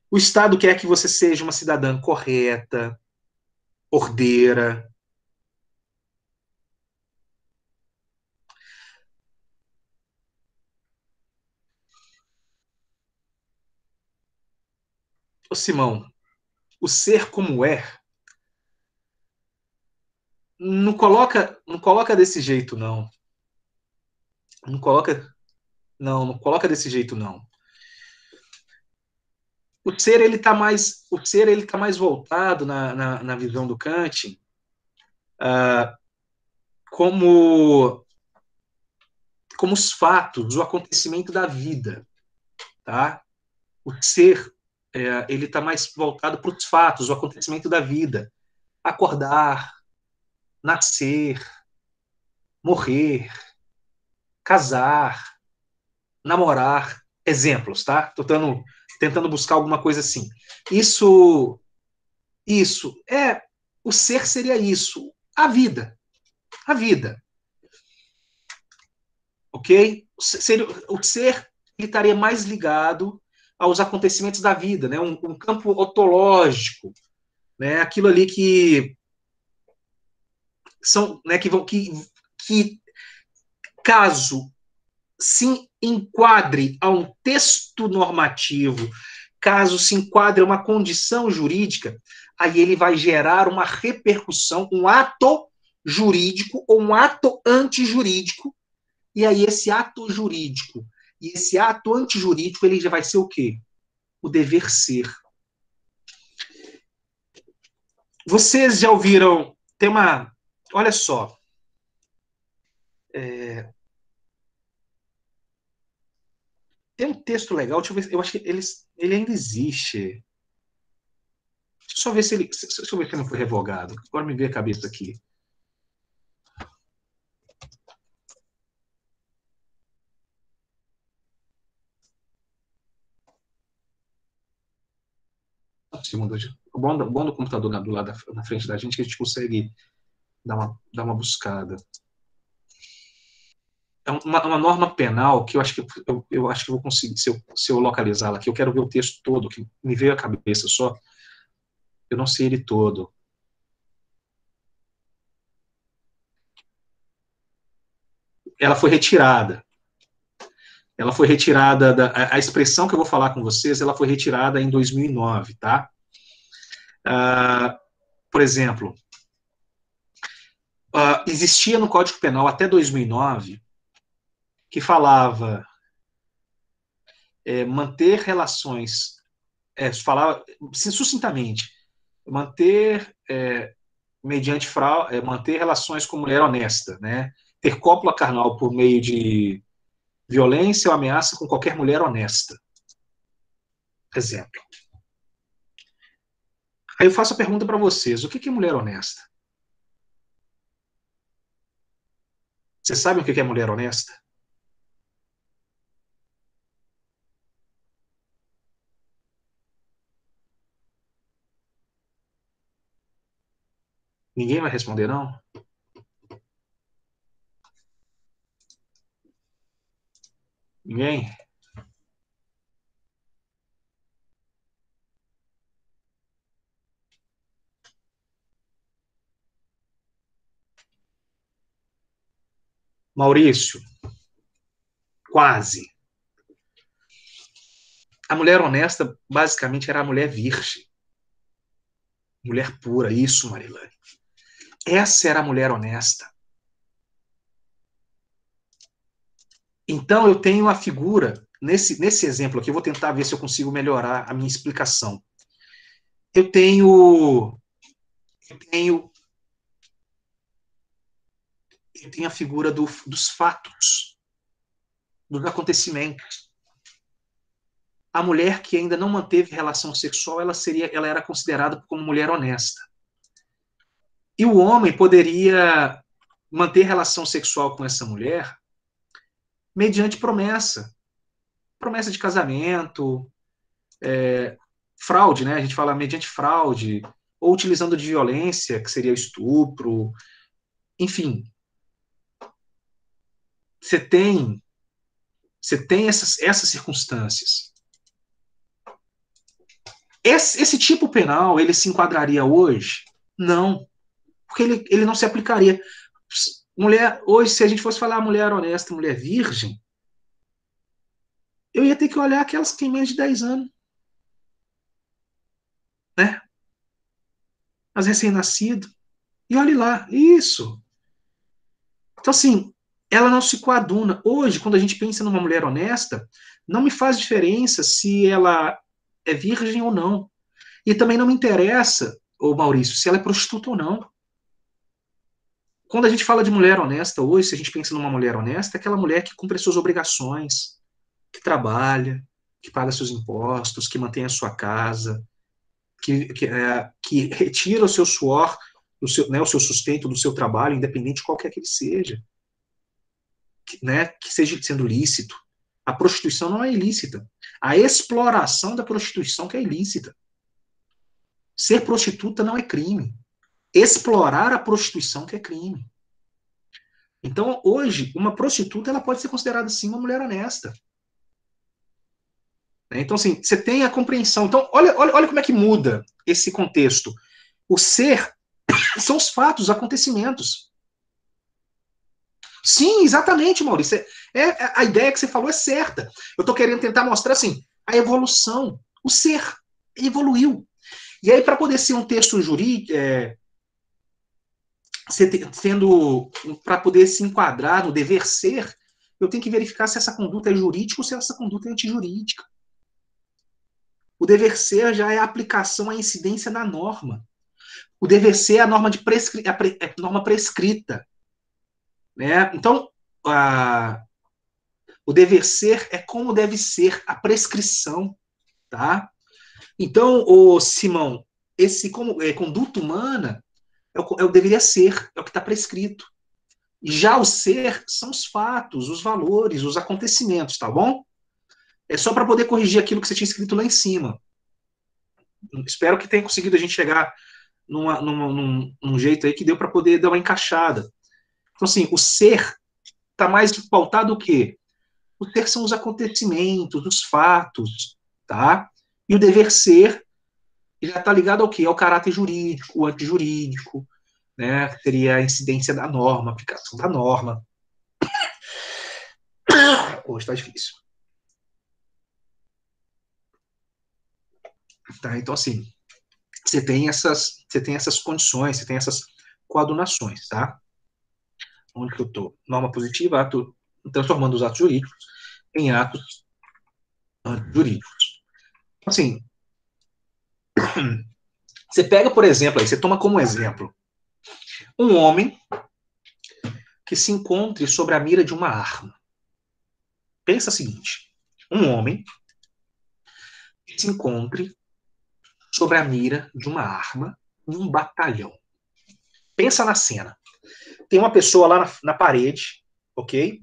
O Estado quer que você seja uma cidadã correta, ordeira. Ô Simão, o ser como é, não coloca desse jeito, não. Não coloca desse jeito, não. O ser ele está mais voltado na visão do Kant como os fatos, o acontecimento da vida, tá? O ser ele está mais voltado para os fatos, o acontecimento da vida, acordar, nascer, morrer, casar, namorar, exemplos, tá? Tô tentando buscar alguma coisa assim. Isso o ser seria isso, a vida. Ok? O ser ele estaria mais ligado aos acontecimentos da vida, né? Um campo ontológico, né? Aquilo ali que são, né? Que caso se enquadre a um texto normativo, caso se enquadre a uma condição jurídica, aí ele vai gerar uma repercussão, um ato jurídico ou um ato antijurídico. E aí esse ato jurídico e esse ato antijurídico, ele já vai ser o quê? O dever ser. Vocês já ouviram, olha só, tem um texto legal, deixa eu ver, eu acho que ele ainda existe. Deixa eu ver se ele não foi revogado. Agora me veio a cabeça aqui. O bom do computador do lado na frente da gente é que a gente consegue dar uma buscada. É uma norma penal que eu acho que eu vou conseguir, se eu localizá-la aqui, eu quero ver o texto todo, que me veio à cabeça só. Eu não sei ele todo. Ela foi retirada. A expressão que eu vou falar com vocês, ela foi retirada em 2009, tá? Por exemplo, existia no Código Penal até 2009 que falava manter relações, falava sucintamente, manter mediante fraude, manter relações com mulher honesta, né? Ter cópula carnal por meio de violência ou ameaça com qualquer mulher honesta. Exemplo. Aí eu faço a pergunta para vocês: o que é mulher honesta? Vocês sabem o que é mulher honesta? Ninguém vai responder, não? Ninguém? Maurício, quase. A mulher honesta, basicamente, era a mulher virgem. Mulher pura, isso, Marilane. Essa era a mulher honesta. Então, eu tenho a figura, nesse exemplo aqui, eu vou tentar ver se eu consigo melhorar a minha explicação. Eu tenho, eu tenho, eu tenho a figura dos fatos, dos acontecimentos. A mulher que ainda não manteve relação sexual, ela era considerada como mulher honesta. E o homem poderia manter relação sexual com essa mulher mediante promessa. Promessa de casamento, fraude, né? A gente fala mediante fraude, ou utilizando de violência, que seria estupro. Enfim, você tem, você tem essas circunstâncias. Esse tipo penal, ele se enquadraria hoje? Não, porque ele não se aplicaria. Mulher, hoje, se a gente fosse falar mulher honesta, mulher virgem, eu ia ter que olhar aquelas que têm menos de 10 anos, né? As recém-nascidas. E olhe lá, isso. Então, assim, ela não se coaduna. Hoje, quando a gente pensa numa mulher honesta, não me faz diferença se ela é virgem ou não. E também não me interessa, ô Maurício, se ela é prostituta ou não. Quando a gente fala de mulher honesta hoje, se a gente pensa numa mulher honesta, é aquela mulher que cumpre as suas obrigações, que trabalha, que paga seus impostos, que mantém a sua casa, que retira o seu suor, o seu sustento do seu trabalho, independente de qualquer que ele seja, que seja sendo lícito. A prostituição não é ilícita. A exploração da prostituição que é ilícita. Ser prostituta não é crime. Explorar a prostituição que é crime. Então, hoje, uma prostituta ela pode ser considerada, sim, uma mulher honesta. Então, assim, você tem a compreensão. Então, olha como é que muda esse contexto. O ser são os fatos, os acontecimentos. Sim, exatamente, Maurício. A ideia que você falou é certa. Eu estou querendo tentar mostrar, assim, a evolução. O ser evoluiu. E aí, para poder ser um texto jurídico, para poder se enquadrar no dever ser, eu tenho que verificar se essa conduta é jurídica ou se essa conduta é antijurídica. O dever ser já é a aplicação, a incidência da norma. O dever ser é a norma, norma prescrita. Né? Então, o dever ser é como deve ser a prescrição. Tá? Então, o Simão, esse conduta humana é o deveria ser, é o que está prescrito. E já o ser são os fatos, os valores, os acontecimentos, tá bom? É só para poder corrigir aquilo que você tinha escrito lá em cima. Espero que tenha conseguido a gente chegar num jeito aí que deu para poder dar uma encaixada. Então, assim, o ser está mais pautado o quê? O ser são os acontecimentos, os fatos, tá? E o dever ser já está ligado ao quê? Ao caráter jurídico, o antijurídico, né? Que seria a incidência da norma, a aplicação da norma. Hoje está difícil. Tá? Então, assim, você tem essas condições, você tem essas coadunações, tá? Onde que eu estou? Norma positiva, ato, transformando os atos jurídicos em atos jurídicos. Assim, você pega, por exemplo, aí, você toma como exemplo um homem que se encontre sobre a mira de uma arma. Pensa o seguinte, um homem que se encontre sobre a mira de uma arma em um batalhão. Pensa na cena. Tem uma pessoa lá na parede, ok?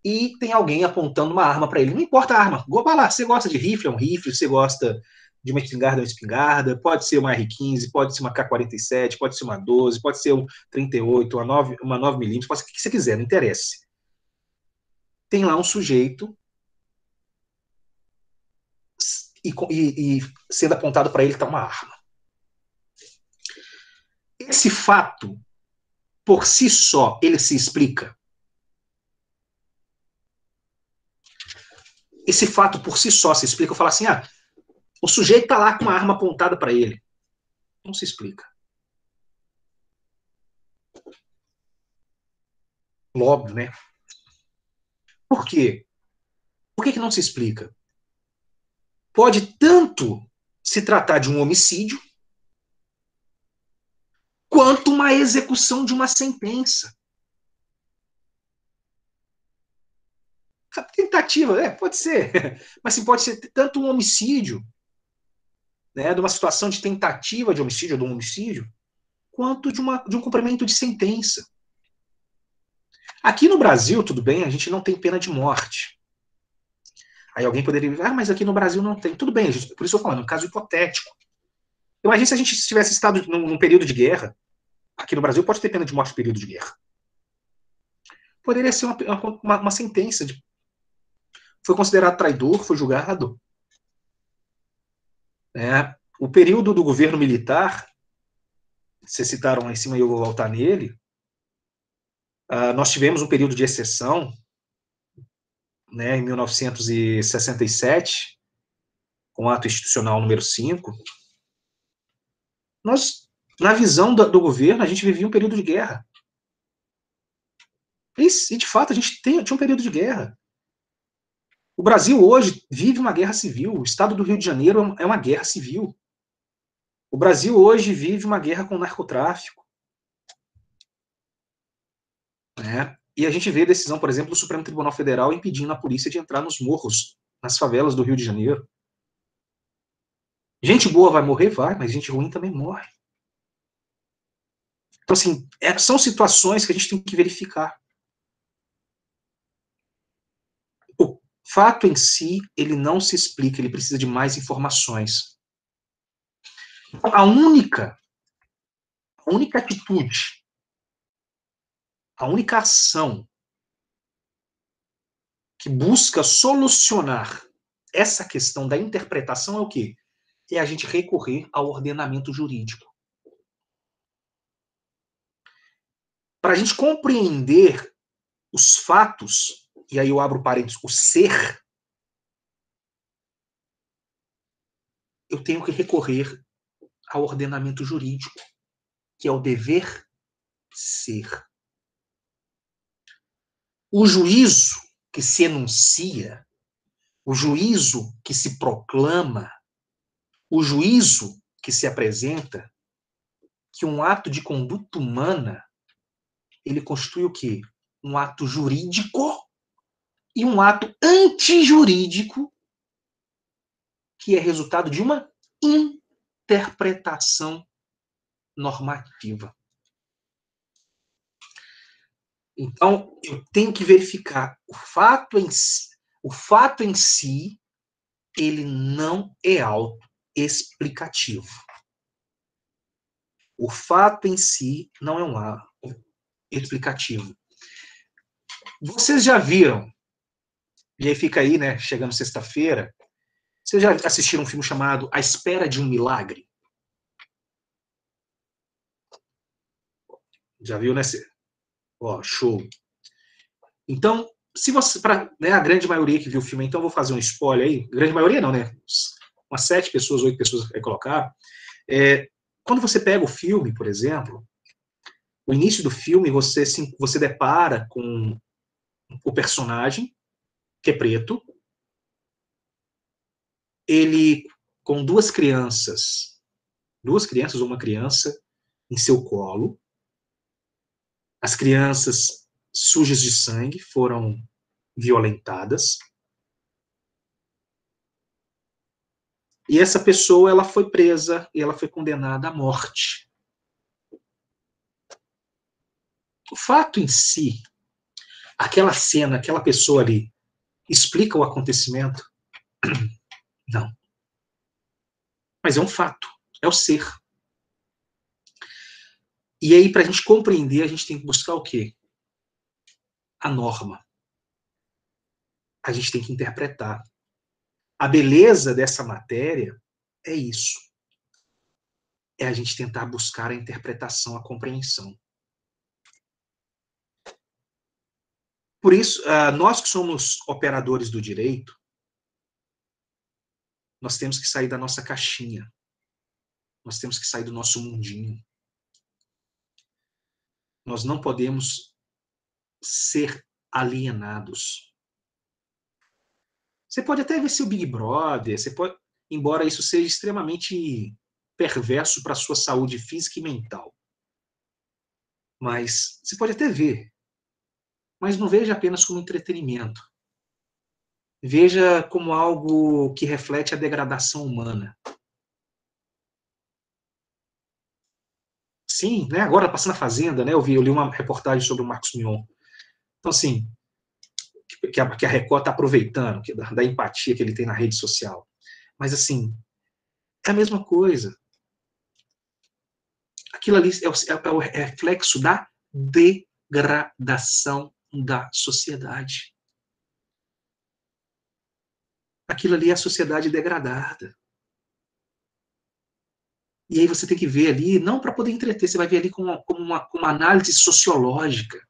E tem alguém apontando uma arma para ele. Não importa a arma. Vai lá, você gosta de rifle, é um rifle. Você gosta de uma espingarda, é uma espingarda. Pode ser uma R15, pode ser uma K-47, pode ser uma 12, pode ser um 38, uma 9mm, pode ser o que você quiser, não interessa. Tem lá um sujeito e sendo apontado para ele está uma arma. Esse fato, por si só, ele se explica. Esse fato por si só se explica. Eu falo assim, o sujeito está lá com uma arma apontada para ele. Não se explica. Óbvio, né? Por quê? Por que não se explica? Pode tanto se tratar de um homicídio, quanto uma execução de uma sentença. Tentativa, pode ser. Mas sim, pode ser tanto um homicídio, né, de uma situação de tentativa de homicídio, ou de um homicídio, quanto de um cumprimento de sentença. Aqui no Brasil, tudo bem, a gente não tem pena de morte. Aí alguém poderia dizer, mas aqui no Brasil não tem. Tudo bem, por isso eu estou falando, um caso hipotético. Imagina se a gente tivesse estado num período de guerra. Aqui no Brasil pode ter pena de morte no período de guerra. Poderia ser uma sentença. Foi considerado traidor, foi julgado. O período do governo militar, vocês citaram lá em cima e eu vou voltar nele, nós tivemos um período de exceção, né, em 1967, com o ato institucional número 5. Nós, na visão do governo, a gente vivia um período de guerra. E, de fato, a gente tinha um período de guerra. O Brasil hoje vive uma guerra civil. O estado do Rio de Janeiro é uma guerra civil. O Brasil hoje vive uma guerra com o narcotráfico. Né? E a gente vê a decisão, por exemplo, do Supremo Tribunal Federal impedindo a polícia de entrar nos morros, nas favelas do Rio de Janeiro. Gente boa vai morrer? Vai, mas gente ruim também morre. Então, assim, são situações que a gente tem que verificar. O fato em si, ele não se explica, ele precisa de mais informações. Então, a única atitude, a única ação que busca solucionar essa questão da interpretação é o quê? É a gente recorrer ao ordenamento jurídico. Para a gente compreender os fatos, e aí eu abro parênteses, o ser, eu tenho que recorrer ao ordenamento jurídico, que é o dever ser. O juízo que se enuncia, o juízo que se proclama, o juízo que se apresenta, que um ato de conduta humana, ele constitui o quê? Um ato jurídico e um ato antijurídico, que é resultado de uma interpretação normativa. Então, eu tenho que verificar o fato em si, ele não é autoexplicativo. O fato em si não é um explicativo. Vocês já viram, e aí fica aí, né, chegando sexta-feira, vocês já assistiram um filme chamado A Espera de um Milagre? Já viu, né? Show. Então, se você, né, a grande maioria que viu o filme, então eu vou fazer um spoiler aí, grande maioria não, né? Umas 7 pessoas, 8 pessoas vai colocar. Quando você pega o filme, por exemplo, O início do filme, você depara com o personagem, que é preto, ele com duas crianças ou uma criança em seu colo. As crianças sujas de sangue foram violentadas. E essa pessoa, ela foi presa e ela foi condenada à morte. O fato em si, aquela cena, aquela pessoa ali, explica o acontecimento? Não. Mas é um fato, é o ser. E aí, para a gente compreender, a gente tem que buscar o quê? A norma. A gente tem que interpretar. A beleza dessa matéria é isso. É a gente tentar buscar a interpretação, a compreensão. Por isso, nós que somos operadores do direito, nós temos que sair da nossa caixinha. Nós temos que sair do nosso mundinho. Nós não podemos ser alienados. Você pode até ver seu Big Brother, embora isso seja extremamente perverso para a sua saúde física e mental. Mas você pode até ver. Mas não veja apenas como entretenimento. Veja como algo que reflete a degradação humana. Sim, né? Agora passando na Fazenda, né? Eu li uma reportagem sobre o Marcos Mion. Então, assim, que a Record está aproveitando da empatia que ele tem na rede social. Mas, assim, é a mesma coisa. Aquilo ali é o reflexo da degradação da sociedade. Aquilo ali é a sociedade degradada. E aí você tem que ver ali, não para poder entreter, você vai ver ali como uma análise sociológica,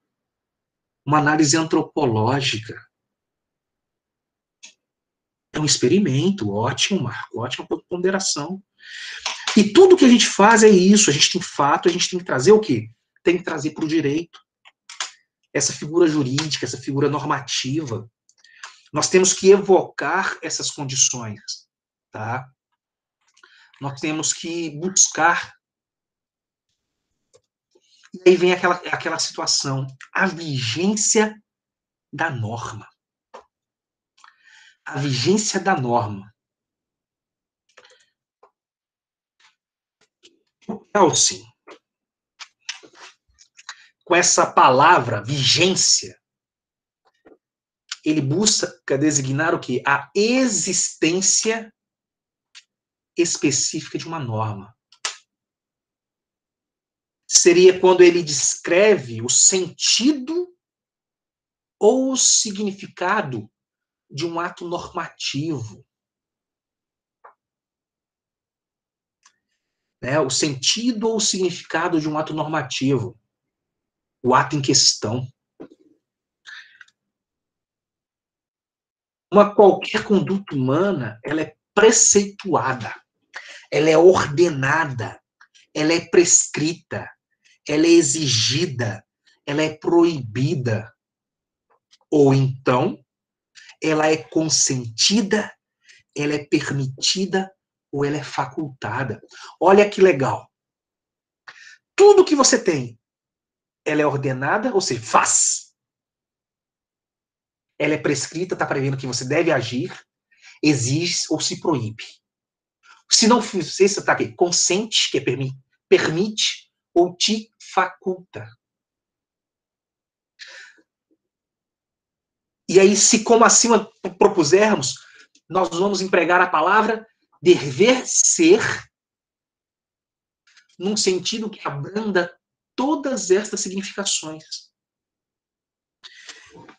uma análise antropológica. É um experimento, ótimo, Marco, ótima ponderação. E tudo que a gente faz é isso, a gente tem fato, a gente tem que trazer o quê? Tem que trazer para o direito. Essa figura jurídica, essa figura normativa. Nós temos que evocar essas condições, tá? Nós temos que buscar. E aí vem aquela situação, a vigência da norma. A vigência da norma. O Kelsen, com essa palavra, vigência, ele busca designar o quê? A existência específica de uma norma. Seria quando ele descreve o sentido ou o significado de um ato normativo. Né? O sentido ou o significado de um ato normativo. O ato em questão. Qualquer conduta humana, ela é preceituada, ela é ordenada, ela é prescrita, ela é exigida, ela é proibida. Ou então, ela é consentida, ela é permitida ou ela é facultada. Olha que legal. Tudo que você tem, ela é ordenada, ou seja, faz. Ela é prescrita, está prevendo que você deve agir, exige ou se proíbe. Se não fizer, você está aqui, consente, que é permite, ou te faculta. E aí, se como acima propusermos, nós vamos empregar a palavra dever ser, num sentido que abranda todas estas significações.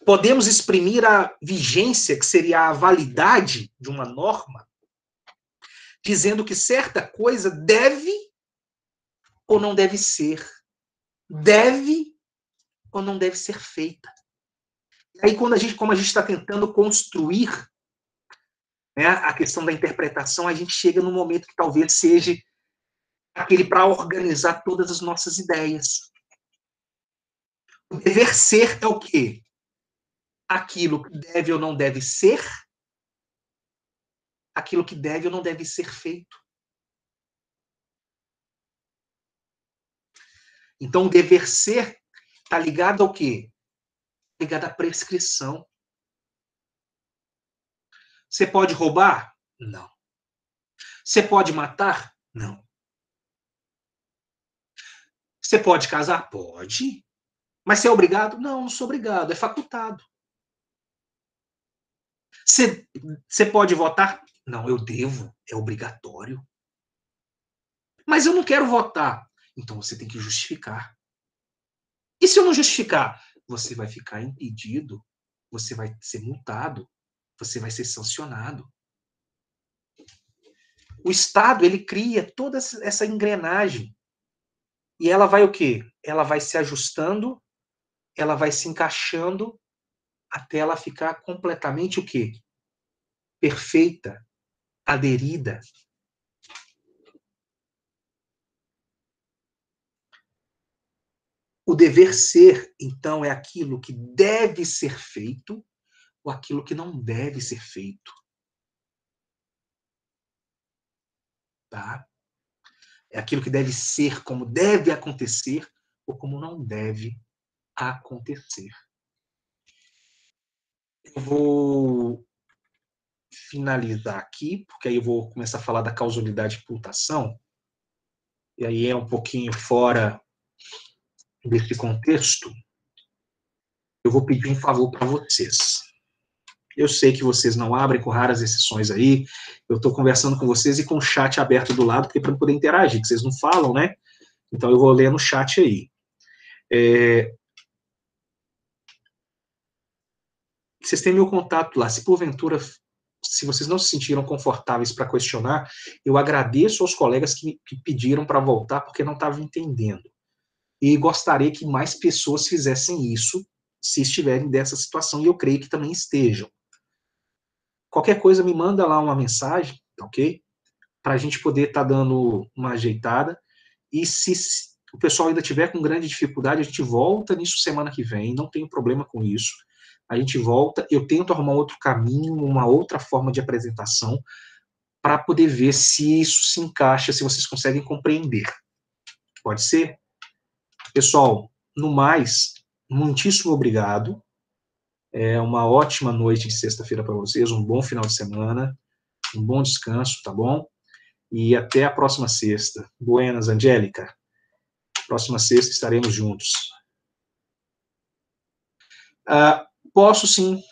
Podemos exprimir a vigência, que seria a validade de uma norma, dizendo que certa coisa deve ou não deve ser. Deve ou não deve ser feita. E aí, como a gente está tentando construir, né, a questão da interpretação, a gente chega num momento que talvez seja aquele para organizar todas as nossas ideias. O dever ser é o quê? Aquilo que deve ou não deve ser, aquilo que deve ou não deve ser feito. Então, o dever ser está ligado ao quê? Ligado à prescrição. Você pode roubar? Não. Você pode matar? Não. Você pode casar? Pode. Mas você é obrigado? Não, não sou obrigado, é facultado. Você pode votar? Não, eu devo, é obrigatório. Mas eu não quero votar. Então você tem que justificar. E se eu não justificar? Você vai ficar impedido, você vai ser multado, você vai ser sancionado. O Estado, ele cria toda essa engrenagem. E ela vai o quê? Ela vai se ajustando, ela vai se encaixando até ela ficar completamente o quê? Perfeita, aderida. O dever ser, então, é aquilo que deve ser feito ou aquilo que não deve ser feito. Tá? É aquilo que deve ser, como deve acontecer ou como não deve acontecer. Eu vou finalizar aqui, porque aí eu vou começar a falar da causalidade e imputação, e aí é um pouquinho fora desse contexto. Eu vou pedir um favor para vocês. Eu sei que vocês não abrem, com raras exceções aí. Eu estou conversando com vocês e com o chat aberto do lado, porque para poder interagir, que vocês não falam, né? Então eu vou ler no chat aí. Vocês têm meu contato lá. Se porventura, se vocês não se sentiram confortáveis para questionar, eu agradeço aos colegas que pediram para voltar, porque não estavam entendendo. E gostaria que mais pessoas fizessem isso, se estiverem dessa situação, e eu creio que também estejam. Qualquer coisa, me manda lá uma mensagem, ok? Para a gente poder estar dando uma ajeitada. E se o pessoal ainda tiver com grande dificuldade, a gente volta nisso semana que vem, não tenho problema com isso. A gente volta, eu tento arrumar outro caminho, uma outra forma de apresentação, para poder ver se isso se encaixa, se vocês conseguem compreender. Pode ser? Pessoal, no mais, muitíssimo obrigado. É uma ótima noite de sexta-feira para vocês, um bom final de semana, um bom descanso, tá bom? E até a próxima sexta. Buenas, Angélica. Próxima sexta estaremos juntos. Posso sim.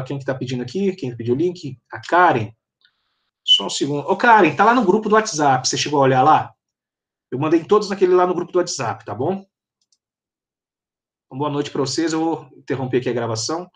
Quem que está pedindo aqui? Quem pediu o link? A Karen. Só um segundo. Ô, Karen, tá lá no grupo do WhatsApp. Você chegou a olhar lá? Eu mandei todos naquele lá no grupo do WhatsApp, tá bom? Uma boa noite para vocês. Eu vou interromper aqui a gravação.